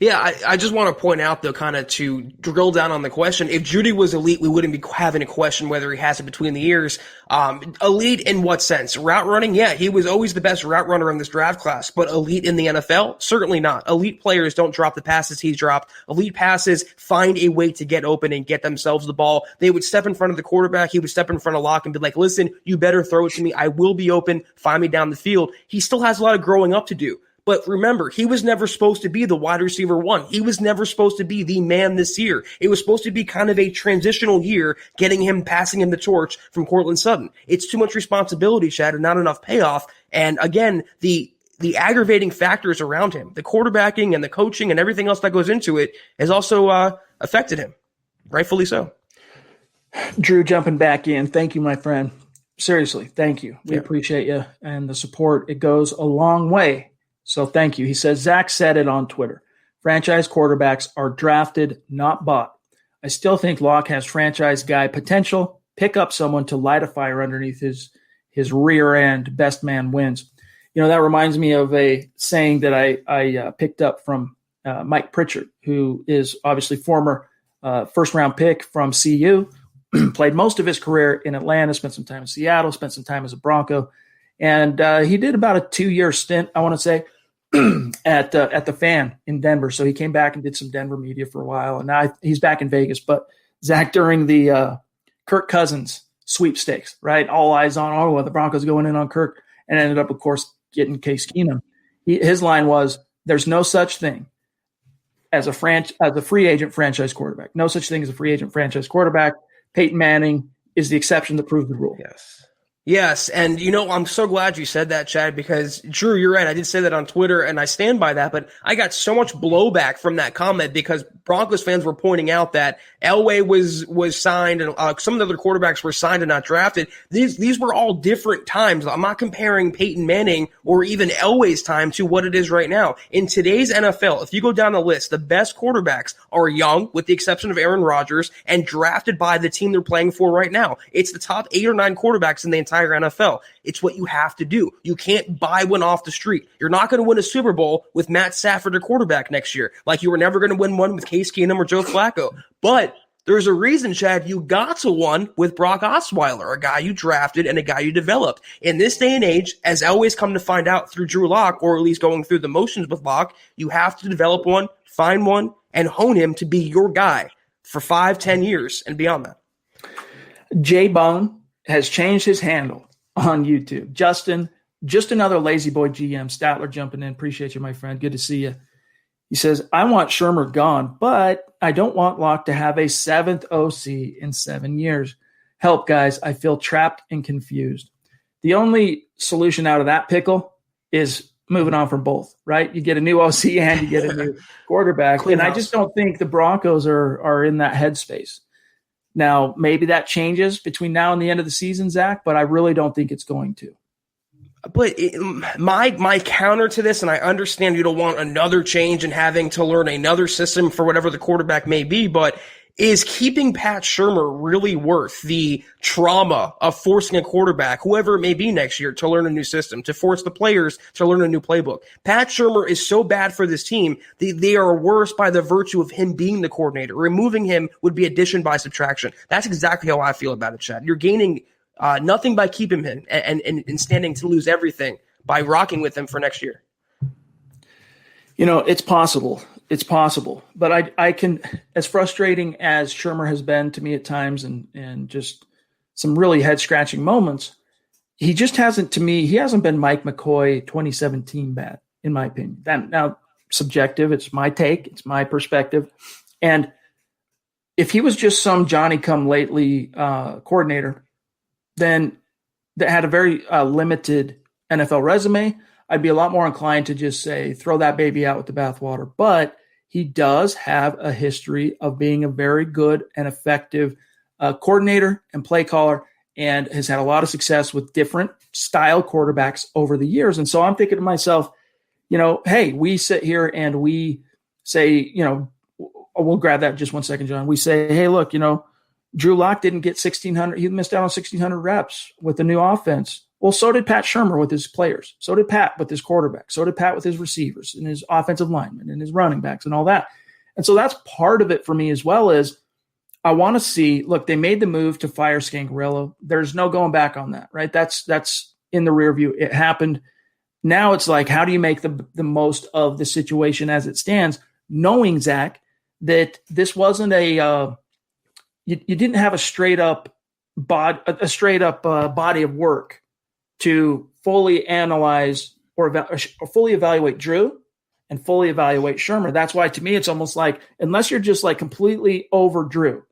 Yeah, I just want to point out, though, kind of to drill down on the question. If Jeudy was elite, we wouldn't be having a question whether he has it between the ears. Elite in what sense? Route running? Yeah, he was always the best route runner in this draft class. But elite in the NFL? Certainly not. Elite players don't drop the passes he dropped. Elite passes find a way to get open and get themselves the ball. They would step in front of the quarterback. He would step in front of Locke and be like, listen, you better throw it to me. I will be open. Find me down the field. He still has a lot of growing up to do. But remember, he was never supposed to be the wide receiver one. He was never supposed to be the man this year. It was supposed to be kind of a transitional year, passing him the torch from Cortland Sutton. It's too much responsibility, Chad, and not enough payoff. And again, the aggravating factors around him, the quarterbacking and the coaching and everything else that goes into it, has also affected him. Rightfully so. Drew jumping back in. Thank you, my friend. seriously, thank you. We appreciate you and the support. It goes a long way. So thank you. He says, Zach said it on Twitter. Franchise quarterbacks are drafted, not bought. I still think Locke has franchise guy potential. Pick up someone to light a fire underneath his rear end. Best man wins. That reminds me of a saying that I picked up from Mike Pritchard, who is obviously former first-round pick from CU, played most of his career in Atlanta, spent some time in Seattle, spent some time as a Bronco, and he did about a 2-year stint, I want to say, at the Fan in Denver. So he came back and did some Denver media for a while, and now he's back in Vegas. But Zach, during the Kirk Cousins sweepstakes, right? All eyes on, the Broncos going in on Kirk, and ended up, of course, getting Case Keenum. His line was, "There's no such thing as a free agent franchise quarterback. No such thing as a free agent franchise quarterback. Peyton Manning is the exception that proves the rule." Yes, and I'm so glad you said that, Chad, because Drew, you're right. I did say that on Twitter, and I stand by that, but I got so much blowback from that comment because Broncos fans were pointing out that Elway was signed, and some of the other quarterbacks were signed and not drafted. These were all different times. I'm not comparing Peyton Manning or even Elway's time to what it is right now. In today's NFL, if you go down the list, the best quarterbacks are young, with the exception of Aaron Rodgers, and drafted by the team they're playing for right now. It's the top 8 or 9 quarterbacks in the entire NFL. It's what you have to do. You can't buy one off the street. You're not going to win a Super Bowl with Matt Stafford at quarterback next year, like you were never going to win one with Case Keenum or Joe Flacco. But there's a reason, Chad, you got to one with Brock Osweiler, a guy you drafted and a guy you developed. In this day and age, as always come to find out through Drew Lock, or at least going through the motions with Lock, you have to develop one, find one, and hone him to be your guy for 5-10 years and beyond that. J-Bone has changed his handle on YouTube. Justin, just another lazy boy GM. Statler jumping in. Appreciate you, my friend. Good to see you. He says, I want Shermer gone, but I don't want Locke to have a 7th OC in 7 years. Help, guys. I feel trapped and confused. The only solution out of that pickle is moving on from both, right? You get a new OC and you get a new quarterback. And I just don't think the Broncos are in that headspace. Now, maybe that changes between now and the end of the season, Zach, but I really don't think it's going to. But my counter to this, and I understand you don't want another change and having to learn another system for whatever the quarterback may be, but is keeping Pat Shurmur really worth the trauma of forcing a quarterback, whoever it may be next year, to learn a new system, to force the players to learn a new playbook? Pat Shurmur is so bad for this team, they are worse by the virtue of him being the coordinator. Removing him would be addition by subtraction. That's exactly how I feel about it, Chad. You're gaining nothing by keeping him and standing to lose everything by rocking with him for next year. It's possible. It's possible. But I can, as frustrating as Shurmur has been to me at times and just some really head-scratching moments, he just hasn't, to me, he hasn't been Mike McCoy 2017 bad, in my opinion. Now, subjective, it's my take, it's my perspective. And if he was just some Johnny-come-lately coordinator, then that had a very limited NFL resume, I'd be a lot more inclined to just say, throw that baby out with the bathwater. But he does have a history of being a very good and effective coordinator and play caller, and has had a lot of success with different style quarterbacks over the years. And so I'm thinking to myself, hey, we sit here and we say, we'll grab that just 1 second, John. We say, hey, look, Drew Lock didn't get 1,600. He missed out on 1,600 reps with the new offense. Well, so did Pat Shurmur with his players. So did Pat with his quarterback. So did Pat with his receivers and his offensive linemen and his running backs and all that. And so that's part of it for me, as well as I want to see, look, they made the move to fire Scangarello. There's no going back on that, right? That's in the rear view. It happened. Now it's like, how do you make the most of the situation as it stands, knowing, Zach, that this wasn't you didn't have a straight up body of work to fully analyze or fully evaluate Drew and fully evaluate Shurmur. That's why, to me, it's almost like, unless you're just like completely over Drew,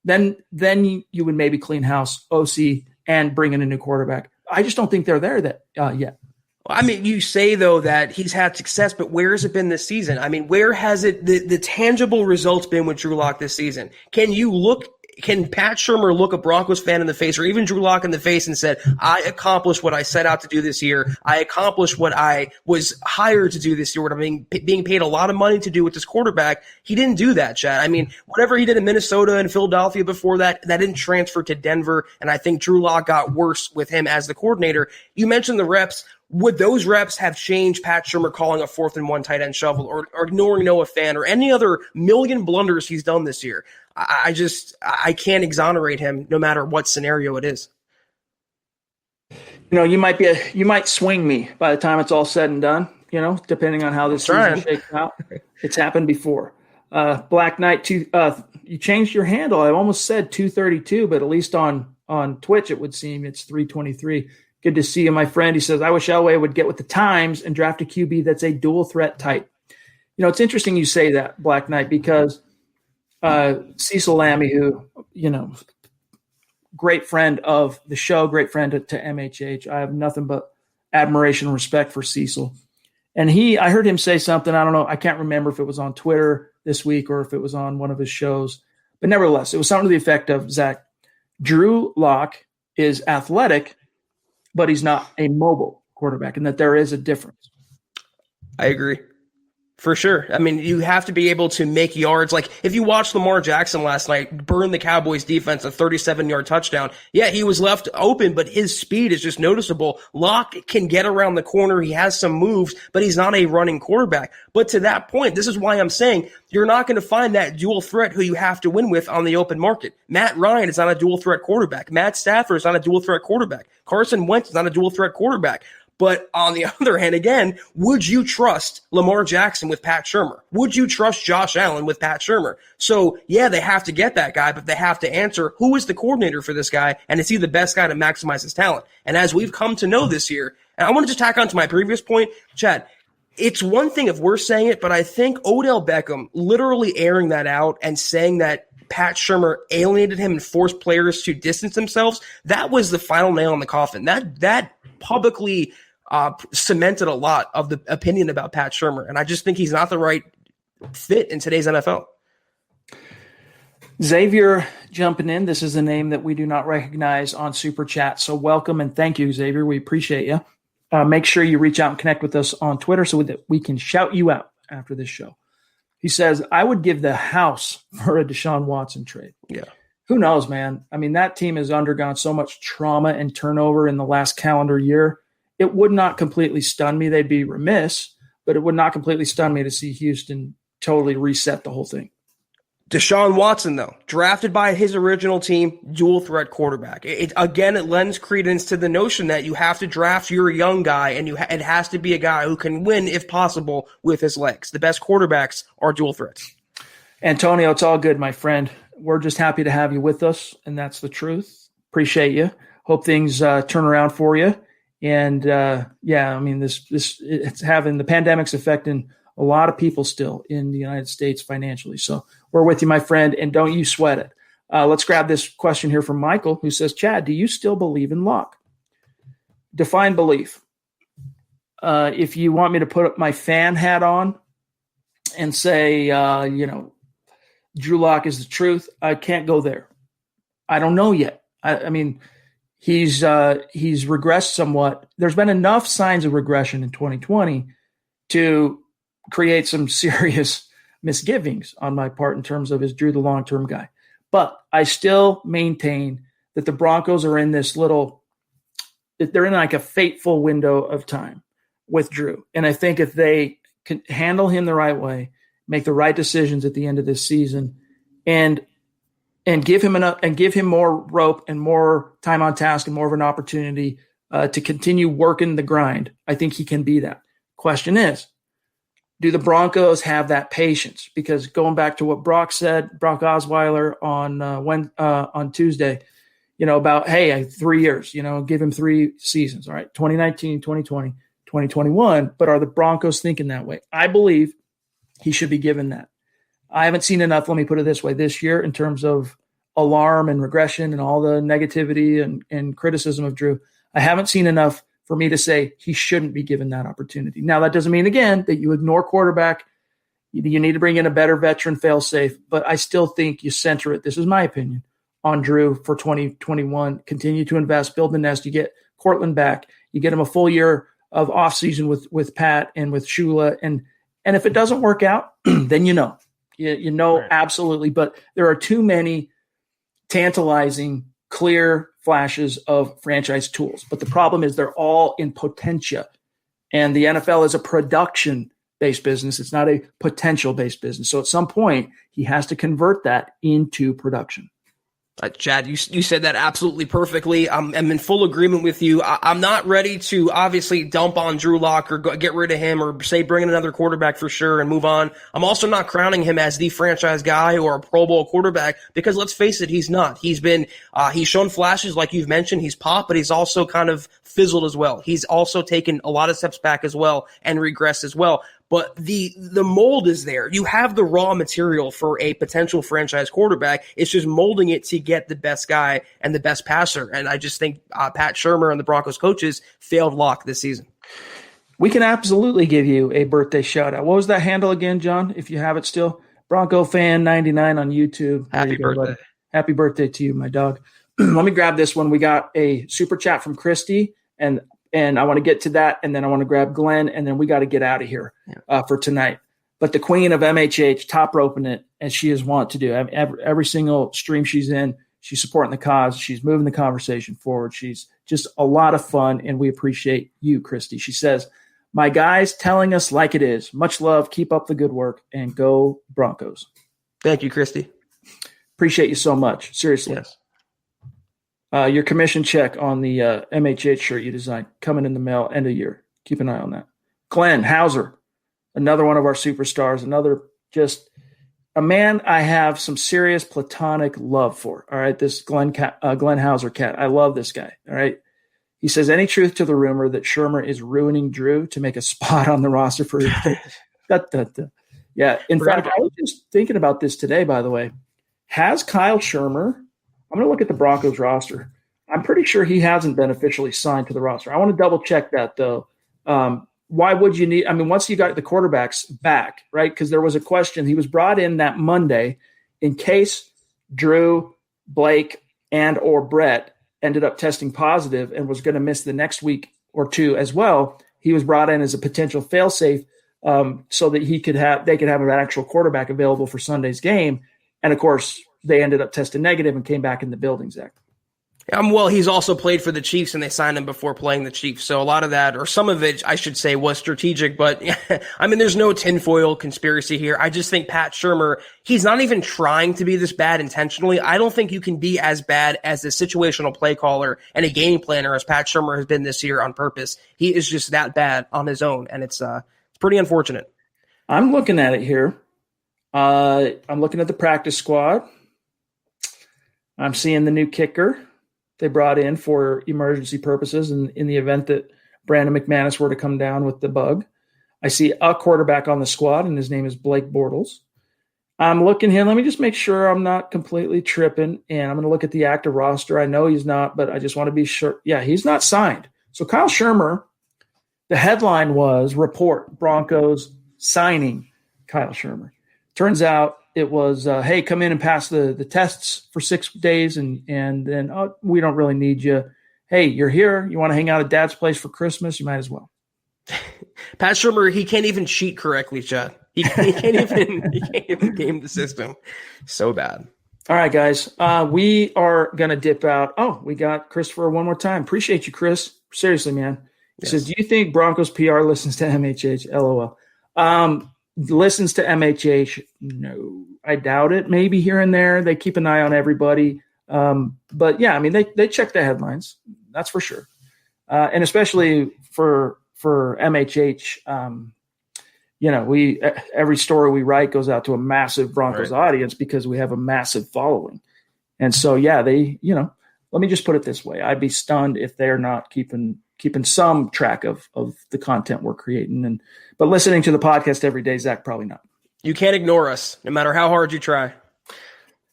then you would maybe clean house OC and bring in a new quarterback. I just don't think they're there yet. I mean, you say, though, that he's had success, but where has it been this season? I mean, where has it the tangible results been with Drew Lock this season? Can you look can Pat Shurmur look a Broncos fan in the face or even Drew Lock in the face and said, I accomplished what I set out to do this year. I accomplished what I was hired to do this year, what I'm being paid a lot of money to do with this quarterback. He didn't do that, Chad. I mean, whatever he did in Minnesota and Philadelphia before that didn't transfer to Denver, and I think Drew Lock got worse with him as the coordinator. You mentioned the reps. Would those reps have changed Pat Shurmur calling a 4th and 1 tight end shovel or ignoring Noah Fant or any other million blunders he's done this year? I can't exonerate him no matter what scenario it is. You might swing me by the time it's all said and done, depending on how this season shakes out. It's happened before. Black Knight, you changed your handle. I almost said 232, but at least on Twitch it would seem it's 323. Good to see you, my friend. He says, I wish Elway would get with the times and draft a QB that's a dual threat type. It's interesting you say that, Black Knight, because Cecil Lammy, who, great friend of the show, great friend to MHH. I have nothing but admiration and respect for Cecil. And I heard him say something, I don't know, I can't remember if it was on Twitter this week or if it was on one of his shows. But nevertheless, it was something to the effect of, Zach, Drew Lock is athletic, but he's not a mobile quarterback, and that there is a difference. I agree. For sure. I mean, you have to be able to make yards. Like, if you watched Lamar Jackson last night burn the Cowboys defense a 37-yard touchdown, yeah, he was left open, but his speed is just noticeable. Locke can get around the corner. He has some moves, but he's not a running quarterback. But to that point, this is why I'm saying you're not going to find that dual threat who you have to win with on the open market. Matt Ryan is not a dual threat quarterback. Matt Stafford is not a dual threat quarterback. Carson Wentz is not a dual threat quarterback. But on the other hand, again, would you trust Lamar Jackson with Pat Shurmur? Would you trust Josh Allen with Pat Shurmur? So, yeah, they have to get that guy, but they have to answer who is the coordinator for this guy, and is he the best guy to maximize his talent? And as we've come to know this year, and I want to just tack on to my previous point, Chad, it's one thing if we're saying it, but I think Odell Beckham literally airing that out and saying that Pat Shurmur alienated him and forced players to distance themselves, that was the final nail in the coffin. That publicly cemented a lot of the opinion about Pat Shurmur, and I just think he's not the right fit in today's NFL. Xavier jumping in. This is a name that we do not recognize on Super Chat, so welcome and thank you, Xavier. We appreciate you. Make sure you reach out and connect with us on Twitter so that we can shout you out after this show. He says, I would give the house for a Deshaun Watson trade. Yeah. Who knows, man? I mean, that team has undergone so much trauma and turnover in the last calendar year. It would not completely stun me. They'd be remiss, but it would not completely stun me to see Houston totally reset the whole thing. Deshaun Watson, though, drafted by his original team, dual threat quarterback. It lends credence to the notion that you have to draft your young guy, and it has to be a guy who can win, if possible, with his legs. The best quarterbacks are dual threats. Antonio, it's all good, my friend. We're just happy to have you with us, and that's the truth. Appreciate you. Hope things turn around for you. And I mean, it's having the pandemic's affecting a lot of people still in the United States financially. So we're with you, my friend, and don't you sweat it. Let's grab this question here from Michael, who says, Chad, do you still believe in luck? Define belief. If you want me to put my fan hat on and say, Drew Lock is the truth, I can't go there. I don't know yet. I mean, he's regressed somewhat. There's been enough signs of regression in 2020 to create some serious misgivings on my part in terms of, is Drew the long-term guy? But I still maintain that the Broncos are in they're in like a fateful window of time with Drew. And I think if they can handle him the right way, make the right decisions at the end of this season, and give him enough and give him more rope and more time on task and more of an opportunity to continue working the grind, I think he can be that. Question is, do the Broncos have that patience? Because going back to what Brock Osweiler on Tuesday, about, hey, 3 years, give him 3 seasons. All right, 2019, 2020, 2021. But are the Broncos thinking that way? I believe he should be given that. I haven't seen enough, let me put it this way, this year in terms of alarm and regression and all the negativity and criticism of Drew. I haven't seen enough for me to say he shouldn't be given that opportunity. Now, that doesn't mean, again, that you ignore quarterback. You need to bring in a better veteran fail-safe, but I still think you center it, this is my opinion, on Drew for 2021. Continue to invest, build the nest. You get Cortland back. You get him a full year of offseason with Pat and with Shula. And if it doesn't work out, then you know. You know, right. Absolutely. But there are too many tantalizing, clear flashes of franchise tools. But the problem is they're all in potentia. And the NFL is a production-based business. It's not a potential-based business. So at some point, he has to convert that into production. Chad, you said that absolutely perfectly. I'm in full agreement with you. I'm not ready to obviously dump on Drew Lock or get rid of him or say bring in another quarterback for sure and move on. I'm also not crowning him as the franchise guy or a Pro Bowl quarterback because let's face it, he's not. He's shown flashes like you've mentioned. He's popped, but he's also kind of fizzled as well. He's also taken a lot of steps back as well and regressed as well. But the mold is there. You have the raw material for a potential franchise quarterback. It's just molding it to get the best guy and the best passer. And I just think Pat Shurmur and the Broncos coaches failed Lock this season. We can absolutely give you a birthday shout out. What was that handle again, John? If you have it still, Bronco fan 99 on YouTube. Happy birthday. Buddy. Happy birthday to you, my dog. Let me grab this one. We got a super chat from Christy and I want to get to that, and then I want to grab Glenn, and then we got to get out of here for tonight. But the queen of MHH, top roping it, as she is wont to do. Every single stream she's in, she's supporting the cause. She's moving the conversation forward. She's just a lot of fun, and we appreciate you, Christy. She says, my guys telling us like it is. Much love. Keep up the good work, and go Broncos. Thank you, Christy. Appreciate you so much. Seriously. Yes. Your commission check on the MHH shirt you designed coming in the mail end of year. Keep an eye on that. Glenn Hauser, another one of our superstars, another just a man I have some serious platonic love for. All right, this Glenn Hauser cat. I love this guy. All right. He says, any truth to the rumor that Shurmur is ruining Drew to make a spot on the roster for his Yeah. In fact, I was just thinking about this today, by the way. Has Kyle Shurmur – I'm going to look at the Broncos roster. I'm pretty sure he hasn't been officially signed to the roster. I want to double check that though. Why would you need, once you got the quarterbacks back, right? Because there was a question. He was brought in that Monday in case Drew, Blake, and or Brett ended up testing positive and was going to miss the next week or two as well. He was brought in as a potential fail-safe so that they could have an actual quarterback available for Sunday's game. And of course, they ended up testing negative and came back in the building, Zach. Well, he's also played for the Chiefs, and they signed him before playing the Chiefs. So a lot of that, or some of it, I should say, was strategic. But, there's no tinfoil conspiracy here. I just think Pat Shurmur, he's not even trying to be this bad intentionally. I don't think you can be as bad as a situational play caller and a game planner as Pat Shurmur has been this year on purpose. He is just that bad on his own, and it's pretty unfortunate. I'm looking at it here. I'm looking at the practice squad. I'm seeing the new kicker they brought in for emergency purposes in the event that Brandon McManus were to come down with the bug. I see a quarterback on the squad, and his name is Blake Bortles. I'm looking here. Let me just make sure I'm not completely tripping, and I'm going to look at the active roster. I know he's not, but I just want to be sure. Yeah, he's not signed. So Kyle Shurmur, the headline was, report Broncos signing Kyle Shurmur. Turns out, it was, hey, come in and pass the tests for 6 days, and then we don't really need you. Hey, you're here. You want to hang out at Dad's place for Christmas? You might as well. Pat Shurmur, he can't even cheat correctly, Chad. He can't even game the system. So bad. All right, guys. We are going to dip out. Oh, we got Christopher one more time. Appreciate you, Chris. Seriously, man. He says, do you think Broncos PR listens to MHH? LOL. Listens to MHH? No, I doubt it. Maybe here and there. They keep an eye on everybody. But yeah, they check the headlines. That's for sure. And especially for MHH, every story we write goes out to a massive Broncos audience because we have a massive following. And so, yeah, let me just put it this way. I'd be stunned if they're not keeping some track of the content we're creating. But listening to the podcast every day, Zach, probably not. You can't ignore us, no matter how hard you try.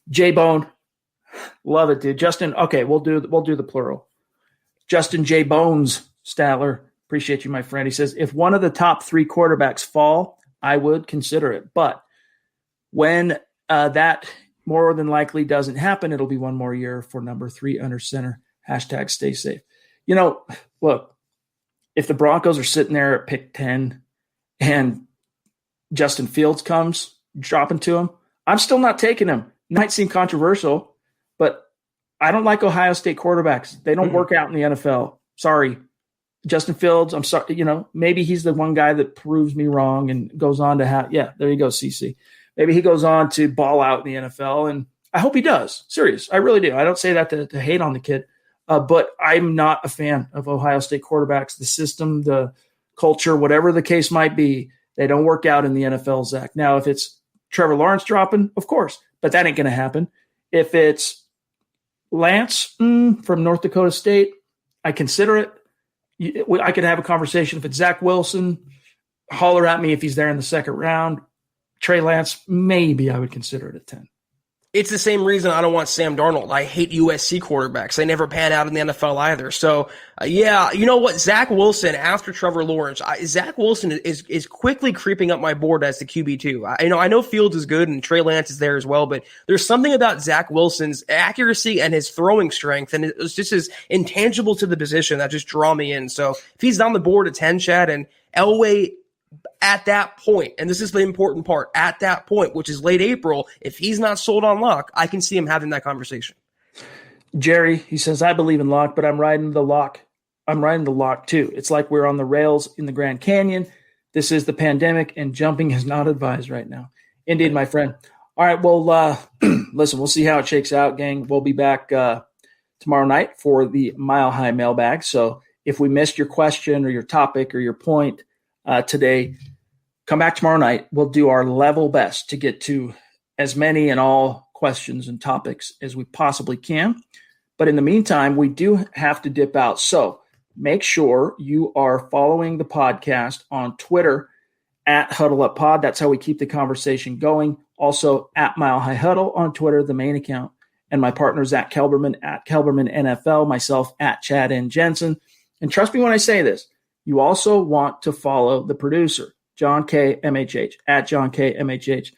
J-Bone. Love it, dude. Justin, okay, we'll do the plural. Justin J. Bones Statler. Appreciate you, my friend. He says, if one of the top 3 quarterbacks fall, I would consider it. But when that more than likely doesn't happen, it'll be one more year for number 3 under center. Hashtag stay safe. Look, if the Broncos are sitting there at pick 10 and Justin Fields comes dropping to him, I'm still not taking him. It might seem controversial, but I don't like Ohio State quarterbacks. They don't work out in the NFL. Sorry. Justin Fields, I'm sorry, maybe he's the one guy that proves me wrong and goes on to have, there you go, CC. Maybe he goes on to ball out in the NFL, and I hope he does. Serious. I really do. I don't say that to hate on the kid, but I'm not a fan of Ohio State quarterbacks. The system, the culture, whatever the case might be, they don't work out in the NFL, Zach. Now, if it's Trevor Lawrence dropping, of course, but that ain't going to happen. If it's Lance from North Dakota State, I consider it. I could have a conversation. If it's Zach Wilson, holler at me if he's there in the second round. Trey Lance, maybe I would consider it a 10. It's the same reason I don't want Sam Darnold. I hate USC quarterbacks. They never pan out in the NFL either. So, you know what? Zach Wilson, after Trevor Lawrence, Zach Wilson is quickly creeping up my board as the QB2. I know Fields is good and Trey Lance is there as well, but there's something about Zach Wilson's accuracy and his throwing strength, and it's just as intangible to the position that just draw me in. So if he's on the board at 10, Chad, and Elway at that point, and this is the important part, at that point, which is late April, if he's not sold on Locke, I can see him having that conversation. Jerry, he says, I believe in Locke, but I'm riding the Locke. I'm riding the Locke too. It's like we're on the rails in the Grand Canyon. This is the pandemic, and jumping is not advised right now. Indeed, my friend. All right, well, listen, we'll see how it shakes out, gang. We'll be back tomorrow night for the Mile High mailbag. So if we missed your question or your topic or your point today, come back tomorrow night. We'll do our level best to get to as many and all questions and topics as we possibly can. But in the meantime, we do have to dip out. So make sure you are following the podcast on Twitter at Huddle Up Pod. That's how we keep the conversation going. Also at Mile High Huddle on Twitter, the main account. And my partner, Zach Kelberman at Kelberman NFL, myself at Chad N. Jensen. And trust me when I say this, you also want to follow the producer, John K. MHH, at John K. MHH.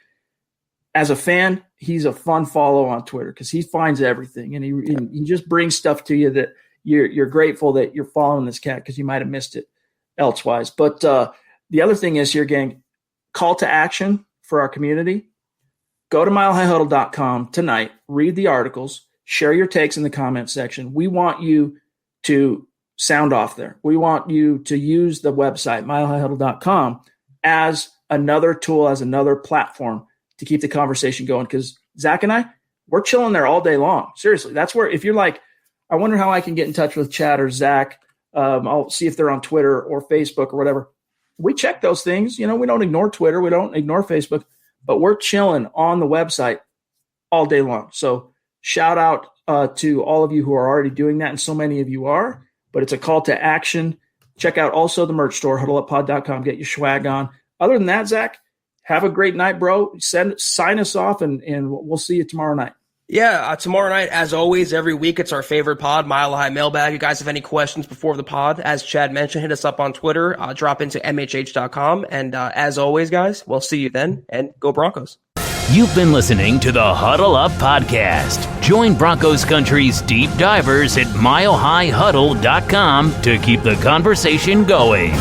As a fan, he's a fun follow on Twitter because he finds everything, and he just brings stuff to you that you're grateful that you're following this cat because you might have missed it elsewise. But the other thing is here, gang, call to action for our community. Go to milehighhuddle.com tonight, read the articles, share your takes in the comment section. We want you to sound off there. We want you to use the website, milehighhuddle.com, as another tool, as another platform to keep the conversation going. Because Zach and I, we're chilling there all day long. Seriously, that's where, if you're like, I wonder how I can get in touch with Chad or Zach, I'll see if they're on Twitter or Facebook or whatever. We check those things. We don't ignore Twitter. We don't ignore Facebook, but we're chilling on the website all day long. So shout out to all of you who are already doing that, and so many of you are. But it's a call to action. Check out also the merch store, huddleuppod.com. Get your swag on. Other than that, Zach, have a great night, bro. Sign us off, and we'll see you tomorrow night. Yeah, tomorrow night, as always, every week, it's our favorite pod, Mile High Mailbag. You guys have any questions before the pod, as Chad mentioned, hit us up on Twitter, drop into MHH.com. And as always, guys, we'll see you then, and go Broncos. You've been listening to the Huddle Up Podcast. Join Broncos Country's deep divers at milehighhuddle.com to keep the conversation going.